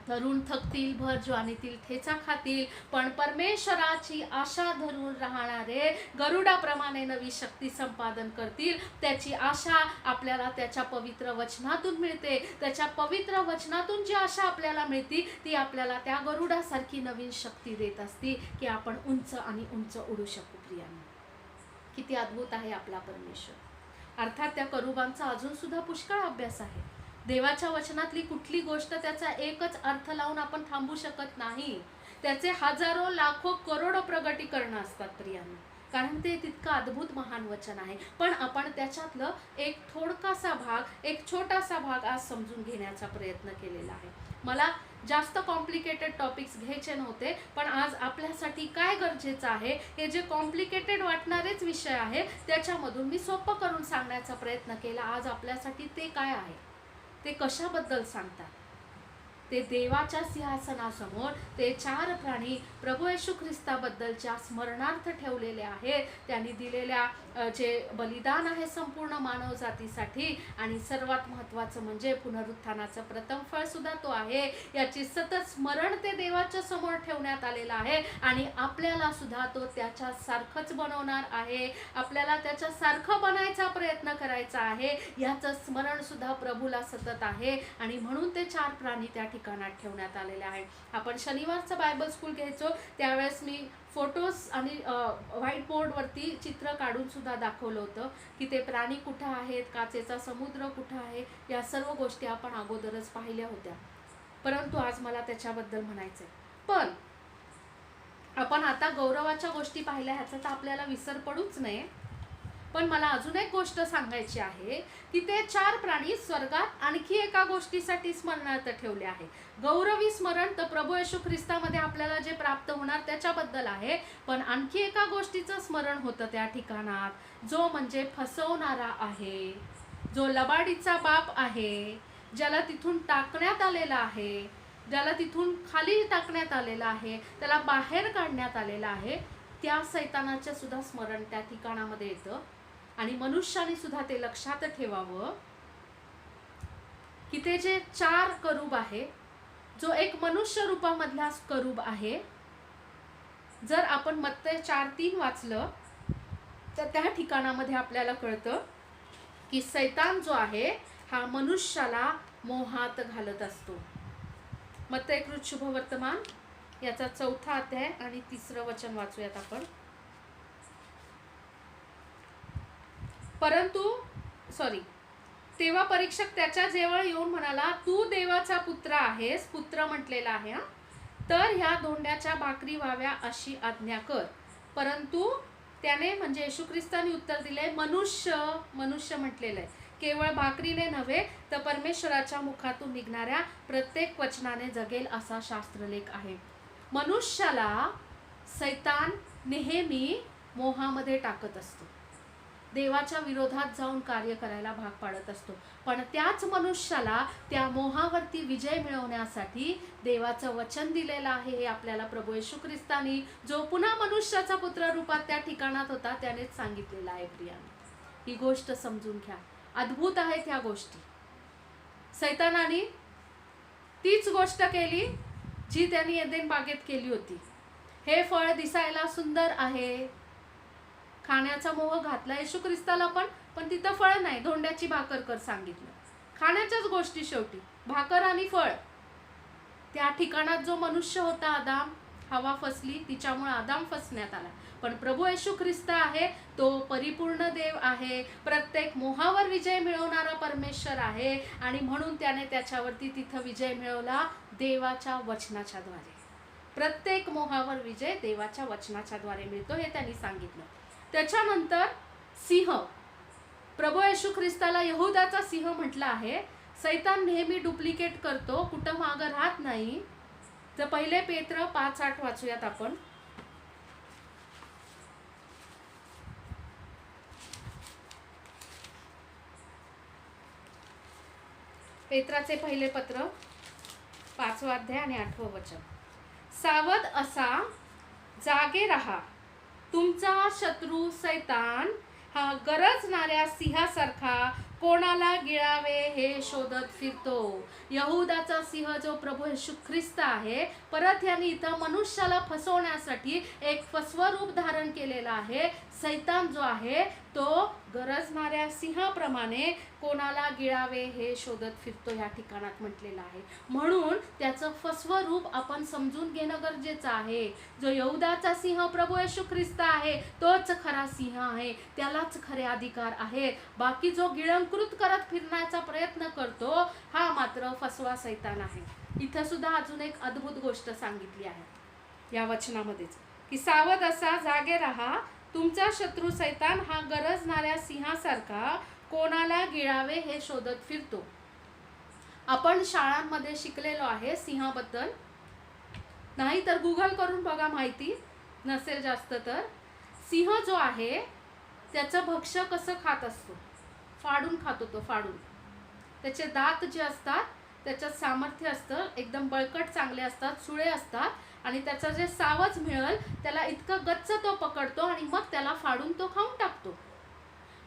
तरुण थकतील, भर ज्वानीतील ठेचा खातील, पण परमेश्वराची आशा धरून राहणारे गरुडाप्रमाणे नवी शक्ती संपादन करतील. त्याची आशा आपल्याला त्याच्या पवित्र वचनातून मिळते. त्याच्या पवित्र वचनातून जी आशा आपल्याला मिळते ती आपल्याला त्या गरुडासारखी नवीन शक्ती देत असते की आपण उंच आणि उंच उडू शकू. प्रियांनो, किती अद्भुत आहे आपला परमेश्वर. अर्थात त्या करूबांचा अजून सुद्धा पुष्कळ अभ्यास आहे. देवाच्या वचनातली कुठली गोष्ट त्याचा एकच अर्थ लावून आपण थांबू शकत नाही. त्याचे हजारो लाखो करोडो प्रगटीकरणं असतात प्रियांनो, कारण ते तितकं अद्भुत महान वचन आहे. पण आपण त्याच्यातलं एक थोडकासा भाग, एक छोटासा भाग आज समजून घेण्याचा प्रयत्न केलेला आहे. मला जास्त कॉम्प्लिकेटेड टॉपिक्स घ्यायचे नव्हते, पण आज आपल्यासाठी काय गरजेचं आहे हे जे कॉम्प्लिकेटेड वाटणारेच विषय आहे त्याच्यामधून मी सोपं करून सांगण्याचा प्रयत्न केला. आज आपल्यासाठी ते काय आहे, ते कशाबद्दल सांगतात? ते देवाच्या सिंहासनासमोर ते 4 प्राणी प्रभू येशू ख्रिस्ताबद्दलच्या स्मरणार्थ ठेवलेले आहेत. त्यांनी दिलेल्या जे बलिदान आहे संपूर्ण मानवजातीसाठी, आणि सर्वात महत्त्वाचं म्हणजे पुनरुत्थानाचं प्रथम फळ सुद्धा तो आहे. याची सतत स्मरण ते देवाच्या समोर ठेवण्यात आलेलं आहे. आणि आपल्याला सुद्धा तो त्याच्यासारखंच बनवणार आहे. आपल्याला त्याच्यासारखं बनायचा प्रयत्न करायचा आहे. याचं स्मरण सुद्धा प्रभूला सतत आहे. आणि म्हणून ते 4 प्राणी त्या ठिकाणात ठेवण्यात आलेले आहे. आपण शनिवारचं बायबल स्कूल घ्यायचो त्यावेळेस मी फोटोज आणि व्हाईट बोर्डवरती चित्र काढून सुद्धा दाखवलं होतं की ते प्राणी कुठं आहेत, काचेचा समुद्र कुठं आहे, या सर्व गोष्टी आपण अगोदरच पाहिल्या होत्या. परंतु आज मला त्याच्याबद्दल म्हणायचं आहे. पण आपण आता गौरवाच्या गोष्टी पाहिल्या, ह्याचा तर आपल्याला विसर पडूच नये. पण मला अजून एक गोष्ट सांगायची आहे की ते 4 प्राणी स्वर्गात आणखी एका गोष्टीसाठी स्मरणार्थ ठेवले आहे. गौरवी स्मरण तर प्रभू येशू ख्रिस्तामध्ये आपल्याला जे प्राप्त होणार त्याच्याबद्दल आहे, पण आणखी एका गोष्टीचं स्मरण होतं त्या ठिकाणात, जो म्हणजे फसवणारा आहे, जो लबाडीचा बाप आहे, ज्याला तिथून टाकण्यात आलेला आहे, ज्याला तिथून खाली टाकण्यात आलेलं आहे, त्याला बाहेर काढण्यात आलेलं आहे, त्या सैतानाचे सुद्धा स्मरण त्या ठिकाणामध्ये येतं. आणि मनुष्याने सुद्धा ते लक्षात ठेवावं की ते जे 4 करूब आहे, जो एक मनुष्य रूपामधला करूब आहे, जर आपण मत्तई 4:3 वाचलं तर त्या ठिकाणामध्ये आपल्याला कळतं की सैतान जो आहे हा मनुष्याला मोहात घालत असतो. मत्तई कृत शुभवर्तमान याचा 4था अध्याय आणि 3रं वचन वाचूयात आपण. तेव्हा परीक्षक त्याच्या जवळ येऊन म्हणाला, तू देवाचा पुत्र आहेस, पुत्र म्हटलेला आहे, तर ह्या धोंड्याच्या भाकरी व्हाव्या अशी आज्ञा कर. परंतु त्याने म्हणजे येशू ख्रिस्ताने उत्तर दिले, मनुष्य म्हटलेलं आहे, केवळ भाकरीने नव्हे तर परमेश्वराच्या मुखातून निघणाऱ्या प्रत्येक वचनाने जगेल असा शास्त्रलेख आहे. मनुष्याला सैतान नेहमी मोहामध्ये टाकत असतो, देवाच्या विरोधात जाऊन कार्य करायला भाग पाडत असतो. पण त्याच मनुष्याला त्या मोहावरती विजय मिळवण्यासाठी देवाचं वचन दिलेलं आहे. हे आपल्याला प्रभू येशू ख्रिस्तानी, जो पुन्हा मनुष्याचा पुत्र रूपात त्या ठिकाणात होता, त्यानेच सांगितलेलं आहे. प्रियांनो, ही गोष्ट समजून घ्या, अद्भुत आहेत ह्या गोष्टी. सैतानाने तीच गोष्ट केली जी त्यांनी एदेन बागेत केली होती. हे फळ दिसायला सुंदर आहे, खाण्याचा मोह घातला येशू ख्रिस्ताला, पण तिथं फळ नाही, धोंड्याची भाकर कर सांगितलं. खाण्याच्याच गोष्टी शेवटी, भाकर आणि फळ. त्या ठिकाणात जो मनुष्य होता आदाम, हवा फसली, तिच्यामुळे आदाम फसण्यात आला. पण प्रभू येशू ख्रिस्त आहे, तो परिपूर्ण देव आहे, प्रत्येक मोहावर विजय मिळवणारा परमेश्वर आहे. आणि म्हणून त्याने त्याच्यावरती तिथं विजय मिळवला देवाच्या वचनाच्या द्वारे. प्रत्येक मोहावर विजय देवाच्या वचनाच्या द्वारे मिळतो, हे त्यांनी सांगितलं. त्याच्यानंतर सिंह, प्रभू येशू ख्रिस्ताला यहूदाचा सिंह म्हटलं आहे. सैतान नेहमी डुप्लिकेट करतो, कुठं मागं राहत नाही. तर 1 पेत्र 5:8 वाचूयात आपण. पेत्राचे 1 पत्र 5वा अध्याय आणि 8वं वचन. सावध असा, जागे रहा, तुमचा शत्रू सैतान हा गरजणाऱ्या सिंहासारखा कोणाला गिळावे हे शोधत फिरतो. यहूदाचा सिंह जो प्रभू येशू ख्रिस्त आहे, परत यांनी इथं मनुष्याला फसवण्यासाठी एक फसवरूप धारण केलेलं आहे. सैतान जो आहे तो गरजणाऱ्या सिंहाप्रमाणे कोणाला गिळावे हे शोधत फिरतो, या ठिकाणात म्हटलेलं आहे. म्हणून त्याचं फसवरूप आपण समजून घेणं गरजेचं आहे. जो यहूदाचा सिंह प्रभू येशू ख्रिस्त आहे, तोच खरा सिंह आहे, त्यालाच खरे अधिकार आहेत. बाकी जो गिळंकृत करत फिरण्याचा प्रयत्न करतो, हा मात्र फसवा सैतान आहे. इथं सुद्धा अजून एक अद्भुत गोष्ट सांगितली आहे या वचनामध्येच, की सावध असा, जागे रहा, तुमचा शत्रू सैतान हा गरजणाऱ्या सिंहासारखा कोणाला गिळावे हे शोधत फिरतो. आपण शाळांमध्ये शिकलेलो आहे सिंहाबद्दल, नाही तर गुगल करून बघा, माहिती नसेल जास्त तर. सिंह जो आहे त्याचं भक्ष्य कसं खात असतो, फाडून खातो तो, फाडून. त्याचे दात जे असतात त्याच्यात सामर्थ्य असतं, एकदम बळकट चांगले असतात, सुळे असतात, आणि त्याचं जे सावज मिळेल त्याला इतकं गच्च तो पकडतो आणि मग त्याला फाडून तो खाऊन टाकतो.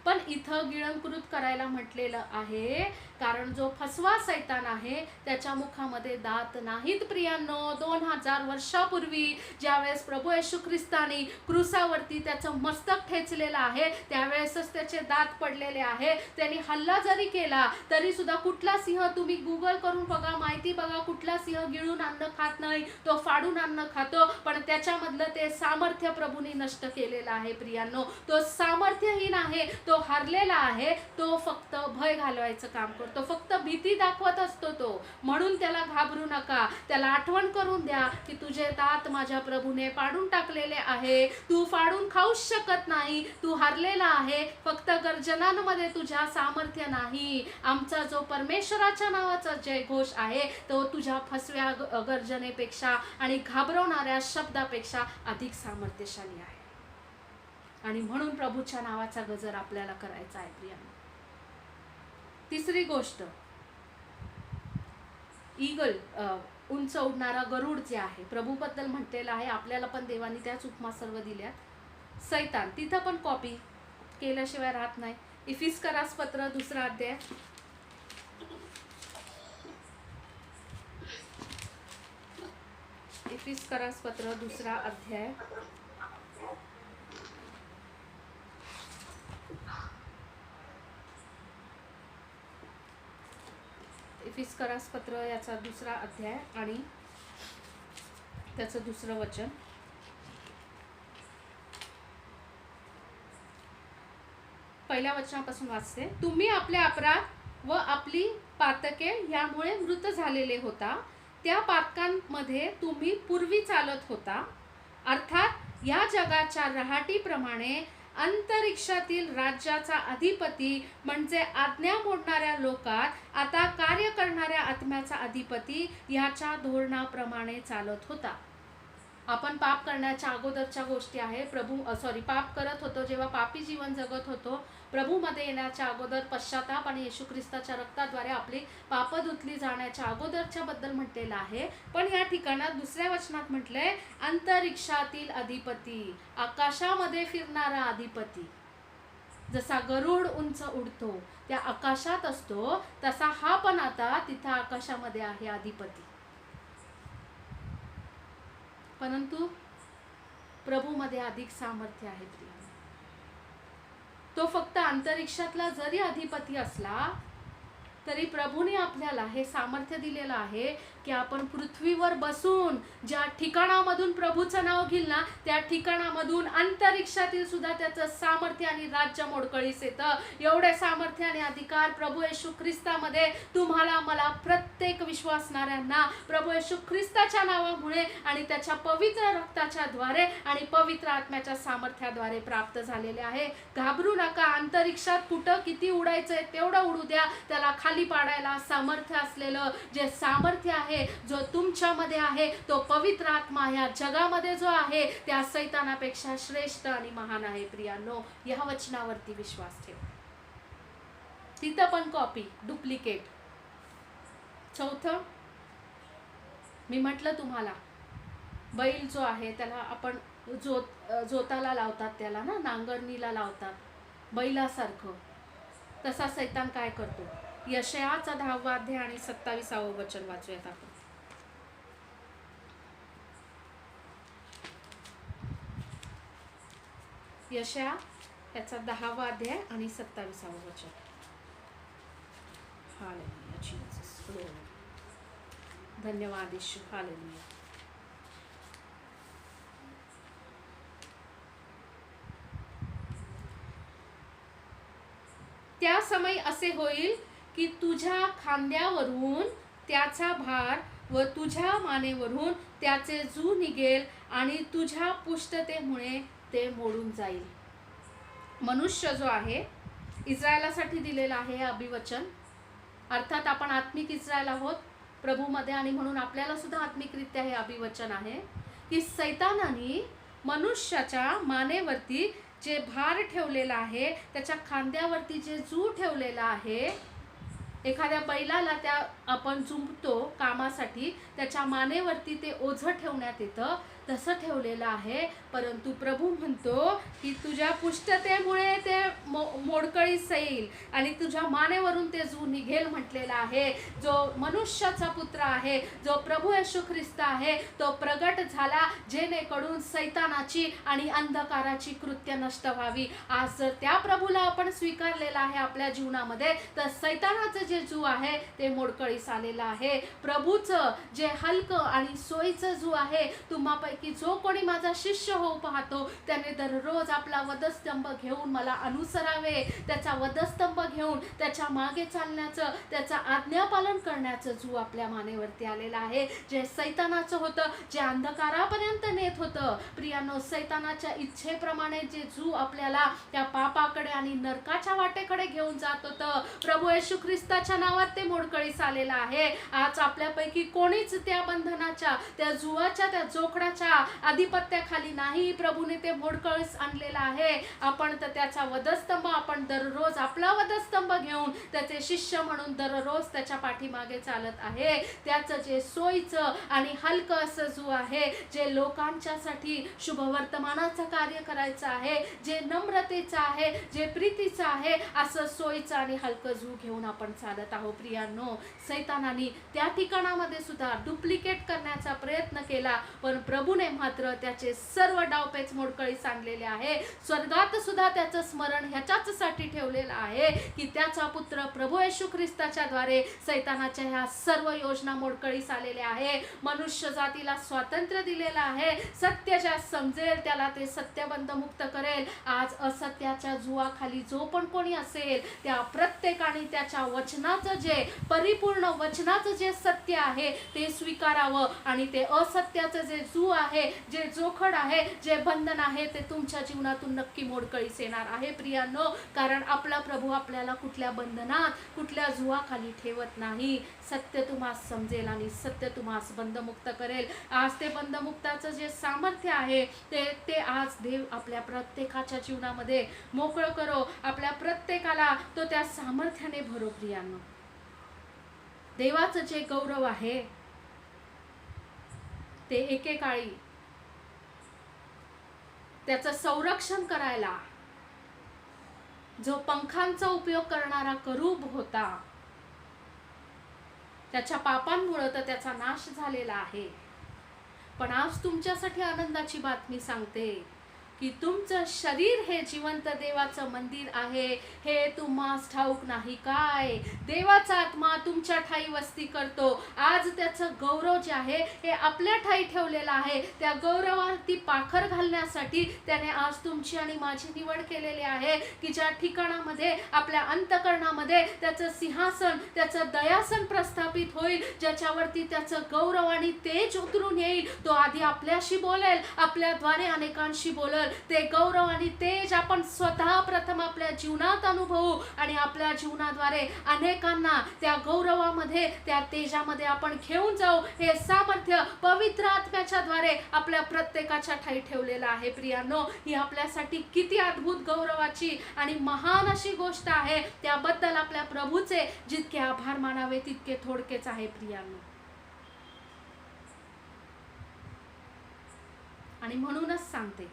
पण इथं गिळंकृत करायला म्हटलेलं आहे, कारण जो फसवा सैतान आहे त्याच्या मुखामध्ये दात नाहीत. प्रियांनो, 2000 वर्षापूर्वी ज्यावेळेस प्रभू येशू ख्रिस्तानी क्रूसावरती त्याचं मस्तक ठेचलेलं आहे, त्यावेळेसच त्याचे दात पडलेले आहे. त्यांनी हल्ला जरी केला तरी सुद्धा कुठला सिंह, तुम्ही गुगल करून बघा, माहिती बघा, कुठला सिंह गिळून अन्न खात नाही, तो फाडून अन्न खातो. पण त्याच्यामधलं ते सामर्थ्य प्रभूंनी नष्ट केलेलं आहे. प्रियांनो, तो सामर्थ्यहीन आहे, तो हरलेला आहे, तो फक्त भय घालवायचं काम करतो, फक्त भीती दाखवत असतो तो. म्हणून त्याला घाबरू नका, त्याला आठवण करून द्या की तुझे दात माझ्या प्रभूने पाडून टाकलेले आहे, तू फाडून खाऊच शकत नाही, तू हरलेला आहे. फक्त गर्जनांमध्ये तुझ्या सामर्थ्य नाही. आमचा जो परमेश्वराच्या नावाचा जय घोष आहे तो तुझ्या फसव्या गर्जनेपेक्षा आणि घाबरवणाऱ्या शब्दापेक्षा अधिक सामर्थ्यशाली आहे. आणि म्हणून प्रभूच्या नावाचा गजर आपल्याला करायचा आहे. प्रियांनो, तिसरी गोष्ट, ईगल, उंच उडणारा गरुड जे आहे, प्रभूबद्दल म्हटलेलं आहे, आपल्याला पण देवानी त्याच उपमा सर्व दिल्यात. सैतान तिथं पण कॉपी केल्याशिवाय राहत नाही. इफिस्करास पत्र 2 अध्याय. इफिस्करास पत्र 2 अध्याय. इफिस्करास पत्र याचा 2 अध्याय आणि त्याचं 2 वचन. पहिल्या वचनापासून वाचते. तुम्ही आपले अपराध व आपली पातके यामुळे मृत झालेले होता. त्या पातकांमध्ये तुम्ही पूर्वी चालत होता, अर्थात या जगाच्या रहाटीप्रमाणे अंतरिक्षातील राज्याचा अधिपती म्हणजे आज्ञा मोडणाऱ्या लोकात आता कार्य करणाऱ्या आत्म्याचा अधिपती याच्या धोरणाप्रमाणे चालत होता. आपण पाप करण्याच्या अगोदरच्या गोष्टी आहे. पाप करत होतो जेव्हा पापी जीवन जगत होतो, प्रभूमध्ये येण्याच्या अगोदर पश्चाताप आणि येशू ख्रिस्ताच्या रक्ताद्वारे आपली पाप धुतली जाण्याच्या अगोदरच्या बद्दल म्हटलेलं आहे. पण या ठिकाणात 2 वचनात म्हटलंय अंतरिक्षातील अधिपती, आकाशामध्ये फिरणारा अधिपती. जसा गरुड उंच उडतो त्या आकाशात असतो, तसा हा पण आता तिथं आकाशामध्ये आहे अधिपती. परंतु प्रभूमध्ये अधिक सामर्थ्य आहे. तो फक्त अंतरिक्षातला जरी अधिपती असला तरी प्रभूने आपल्याला हे सामर्थ्य दिलेलं आहे की आपण पृथ्वीवर बसून ज्या ठिकाणामधून प्रभूचं नाव घेईल ना, त्या ठिकाणामधून अंतरिक्षातील सुद्धा त्याचं सामर्थ्य आणि राज्य मोडकळीस येतं. एवढे सामर्थ्य आणि अधिकार प्रभू येशू ख्रिस्तामध्ये तुम्हाला मला प्रत्येक विश्वासणाऱ्यांना प्रभू येशू ख्रिस्ताच्या नावामुळे आणि त्याच्या पवित्र रक्ताच्या द्वारे आणि पवित्र आत्म्याच्या सामर्थ्याद्वारे प्राप्त झालेले आहे. घाबरू नका. अंतरिक्षात कुठं किती उडायचंय तेवढं उडू द्या. त्याला खाली पाडायला सामर्थ्य असलेलं जे सामर्थ्य आहे, जो तुमच्यामध्ये आहे, तो पवित्र आत्मा ह्या जगामध्ये जो आहे त्या सैतानापेक्षा श्रेष्ठ आणि महान आहे. प्रियांनो, या वचनावरती विश्वास ठेवा. तिथं पण कॉपी, डुप्लिकेट. 4, मी म्हटलं तुम्हाला, बैल जो आहे त्याला आपण जोताला लावतात, त्याला ना नांगरणीला लावतात बैलासारखं. तसा सैतान काय करतो? यशायाचा 10 अध्याय आणि 27 वचन वाचूयात आपण. यशाया याचा 10 अध्याय आणि 27 वचन. Hallelujah Jesus, glory. धन्यवाद येशू. हालेलुया. त्या समय असे होईल की तुझ्या खांद्यावरून त्याचा भार व तुझ्या मानेवरून त्याचे जू निघेल आणि तुझ्या पुष्टतेमुळे ते मोडून जाईल. मनुष्य जो आहे इस्रायलासाठी दिलेला आहे हे अभिवचन. अर्थात आपण आत्मिक इस्रायल आहोत प्रभूमध्ये, आणि म्हणून आपल्याला सुद्धा आत्मिकरित्या हे अभिवचन आहे की सैतानाने मनुष्याच्या मानेवरती जे भार ठेवलेला आहे, त्याच्या खांद्यावरती जे जू ठेवलेला आहे, एखाद्या बैलाला त्या आपण जुंपतो कामासाठी, त्याच्या मानेवरती ते ओझं ठेवण्यात येतं, तसं ठेवलेलं आहे. परंतु प्रभू म्हणतो की तुझ्या पुष्टतेमुळे ते मोडकळीस येईल आणि तुझ्या मानेवरून ते जू निघेल म्हटलेलं आहे. जो मनुष्याचा पुत्र आहे, जो प्रभू येशू ख्रिस्त आहे, तो प्रगट झाला जेणेकरून सैतानाची आणि अंधकाराची कृत्य नष्ट व्हावी. आज जर त्या प्रभूला आपण स्वीकारलेला आहे आपल्या जीवनामध्ये, तर सैतानाचं जे जू आहे ते मोडकळीस आलेलं आहे. प्रभूचं जे हलकं आणि सोयीचं जू आहे, तुम्हापैकी जो कोणी माझा शिष्य होऊ पाहतो त्याने दररोज आपला वधस्तंभ घेऊन मला अनुसरावे. त्याचा वधस्तंभ घेऊन त्याच्या मागे चालण्याचं, त्याचा आज्ञापालन करण्याचं जू आपल्या मानेवरती आलेलं आहे. जे सैतानाचं होतं, जे अंधकारापर्यंत नेत होतं, प्रियांनो, सैतानाच्या इच्छेप्रमाणे जे जू आपल्याला त्या पापाकडे आणि नरकाच्या वाटेकडे घेऊन जात होतं, प्रभू येशू ख्रिस्ताच्या नावात ते मोडकळीस आलेलं आणलेला आहे. आज आपल्यापैकी कोणीच त्या बंधनाच्या, त्या जुवाच्या, त्या जोखडाच्या आधिपत्याखाली नाही. प्रभूने ते मोडकळीस आणलेलं आहे. आपण तर त्याचा वधस्तंभ, आपण दररोज आपला वधस्तंभ घेऊन त्याचे शिष्य म्हणून दररोज त्याच्या पाठीमागे चालत आहे. त्याचं जे सोयीचं आणि हलकं असं जू आहे, जे लोकांच्यासाठी शुभवर्तमानाचं कार्य करायचं आहे, जे नम्रतेचं आहे, जे प्रीतीचं आहे, असं सोयीचं आणि हलकं जू घेऊन आपण चालत आहोत. प्रियांनो, सैतानाने त्या ठिकाणामध्ये सुद्धा डुप्लिकेट करण्याचा प्रयत्न केला, पण प्रभूने मात्र त्याचे सर्व डावपेच मोडकळीस आणलेले आहे. स्वर्गात सुद्धा त्याचं स्मरण ह्याच्याचसाठी ठेवलेलं आहे की त्याचा पुत्र प्रभू येशू ख्रिस्ताच्या द्वारे सैतानाच्या ह्या सर्व योजना मोडकळीस आलेल्या आहे. मनुष्य जातीला स्वातंत्र्य दिलेलं आहे. सत्य ज्या समजेल त्याला ते सत्यबंध मुक्त करेल. आज असत्याच्या जुवाखाली जो पण कोणी असेल, त्या प्रत्येकाने त्याच्या वचनाचं, जे परिपूर्ण वचनाचं जे सत्य आहे ते स्वीकारावं आणि ते असत्याचं जे जू आहे, जे जोखड आहे, जे बंधन आहे, ते तुमच्या जीवनातून नक्की मोडकळीस येणार आहे. प्रियांनो, कारण आपला प्रभू आपल्याला कुठल्या बंधनात, कुठल्या जुवाखाली ठेवत नाही. सत्य तुम्हास समजेल आणि सत्य तुम्हास बंधमुक्त करेल. आज ते बंधमुक्ताचं जे सामर्थ्य आहे ते आज देव आपल्या प्रत्येकाच्या जीवनामध्ये मोकळं करो. आपल्या प्रत्येकाला तो त्या सामर्थ्याने भरो. प्रियांनो, देवाचं जे गौरव आहे ते एकेकाळी त्याचं संरक्षण करायला जो पंखांचा उपयोग करणारा करूब होता, त्याच्या पापांमुळे तर त्याचा नाश झालेला आहे. पण आज तुमच्यासाठी आनंदाची बातमी सांगते की तुमचं शरीर हे जिवंत देवाचं मंदिर आहे, हे तुम्हास ठाऊक नाही काय? देवाचा आत्मा तुमच्या ठाई वस्ती करतो. आज त्याचं गौरव जे आहे हे आपल्या ठाई ठेवलेलं आहे. त्या गौरवावरती पाखर घालण्यासाठी त्याने आज तुमची आणि माझी निवड केलेली आहे की ज्या ठिकाणामध्ये आपल्या अंतःकरणामध्ये त्याचं सिंहासन, त्याचं दयासन प्रस्थापित होईल, ज्याच्यावरती त्याचं गौरव आणि तेज उतरून येईल, तो आधी आपल्याशी बोलेल, आपल्याद्वारे अनेकांशी बोलेल. ते गौरव आणि तेज आपण स्वतः प्रथम आपल्या जीवनात अनुभवू आणि आपल्या जीवनाद्वारे अनेकांना त्या गौरवामध्ये, त्या तेजामध्ये आपण घेऊन जाऊ. हे सामर्थ्य पवित्र आत्म्याच्या द्वारे आपल्या प्रत्येकाच्या ठाई ठेवलेलं आहे. प्रियांनो, ही आपल्यासाठी किती अद्भुत गौरवाची आणि महान अशी गोष्ट आहे. त्याबद्दल आपल्या प्रभूचे जितके आभार मानावे तितके थोडकेच आहे. प्रियांनो, आणि म्हणूनच सांगते,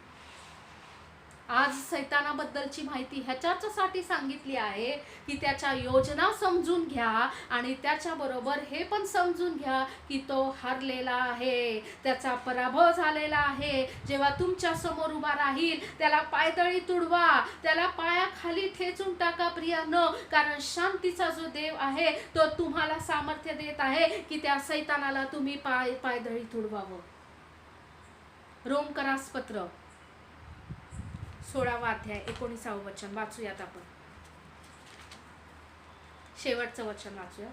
आज सैतानाबद्दलची माहिती ह्याच्यासाठी सांगितली आहे की त्याच्या योजना समजून घ्या आणि त्याच्याबरोबर हे पण समजून घ्या की तो हरलेला आहे, त्याचा पराभव झालेला आहे. जेव्हा तुमच्या समोर उभा राहील त्याला पायदळी तुडवा, त्याला पायाखाली ठेचून टाका. प्रियांनो, कारण शांतीचा जो देव आहे तो तुम्हाला सामर्थ्य देत आहे की त्या सैतानाला तुम्ही पायदळी तुडवावं. रोमकरास पत्र 16वा अध्याय 19वे वचन वाचूयात. आपण शेवटचं वचन वाचूया.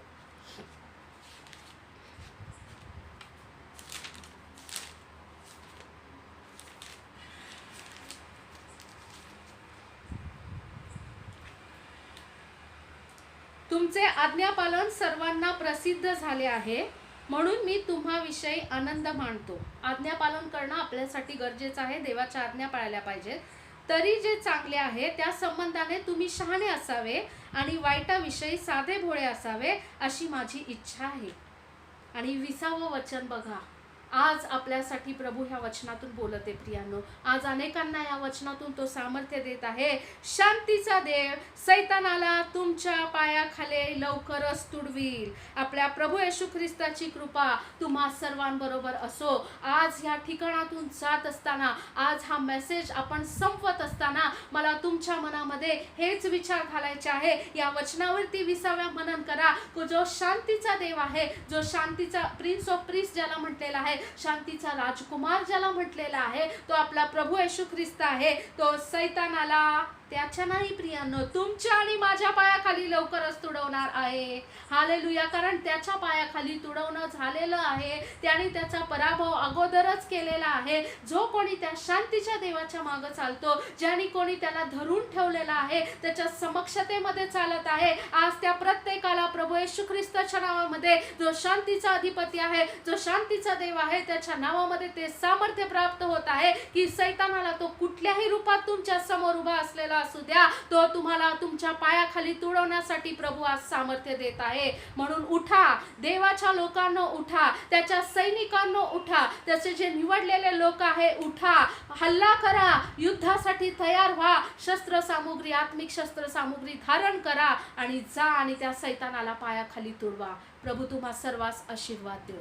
तुमचे आज्ञापालन सर्वांना प्रसिद्ध झाले आहे, म्हणून मी तुम्हाविषयी आनंद मानतो. आज्ञापालन करणं आपल्यासाठी गरजेचं आहे. देवाच्या आज्ञा पाळल्या पाहिजेत. तरी जे चांगले आहे त्या संबंधाने तुम्ही शहाणे असावे आणि वाईटाविषयी साधे भोळे असावे अशी माझी इच्छा आहे. आणि 20वे वचन बघा. आज आपल्यासाठी प्रभू ह्या वचनातून बोलत आहे. प्रियांनो, आज अनेकांना या वचनातून तो सामर्थ्य देत आहे. शांतीचा देव सैतानाला तुमच्या पायाखाली लवकरच तुडवील. आपल्या प्रभू येशू ख्रिस्ताची कृपा तुम्हा सर्वांबरोबर असो. आज या ठिकाणातून जात असताना, आज हा मेसेज आपण संपवत असताना मला तुमच्या मनामध्ये हेच विचार घालायचे आहे. या वचनावरती 20व्या मनन करा. जो शांतीचा देव आहे, जो शांतीचा प्रिन्स ऑफ पीस ज्याला म्हटलेला आहे, शांतीचा राजकुमार ज्याला म्हटलेला आहे, तो आपला प्रभू येशू ख्रिस्त आहे. तो सैतानाला त्याच्या नाही प्रियांनो, तुमच्या आणि माझ्या पायाखाली लवकरच तुडवणार आहे. हालेलुया. कारण त्याच्या पायाखाली तुडवणं झालेलं आहे. त्याने त्याचा पराभव अगोदरच केलेला आहे. जो कोणी त्या शांतीच्या देवाच्या मागे चालतो, ज्याने कोणी त्याला धरून ठेवलेला आहे, त्याच्या समक्षतेमध्ये चालत आहे, आज त्या प्रत्येकाला प्रभू येशू ख्रिस्ताच्या नावामध्ये जो शांतीचा अधिपती आहे, जो शांतीचा देव आहे, त्याच्या नावामध्ये ते सामर्थ्य प्राप्त होत आहे की सैतानाला तो कुठल्याही रूपात तुमच्या समोर उभा असलेला असू द्या, तो तुम्हाला तुमच्या पायाखाली तुडवण्यासाठी प्रभू आज सामर्थ्य देत आहे. म्हणून उठा देवाच्या लोकांनो, उठा त्याच्या सैनिकांनो, उठा त्याचे जे निवडलेले लोक आहे, उठा, हल्ला करा, युद्धासाठी तयार व्हा, शस्त्र सामुग्री, आत्मिक शस्त्र सामुग्री धारण करा आणि जा आणि त्या सैतानाला पायाखाली तुडवा. प्रभू तुम्हा सर्वांस आशीर्वाद देव.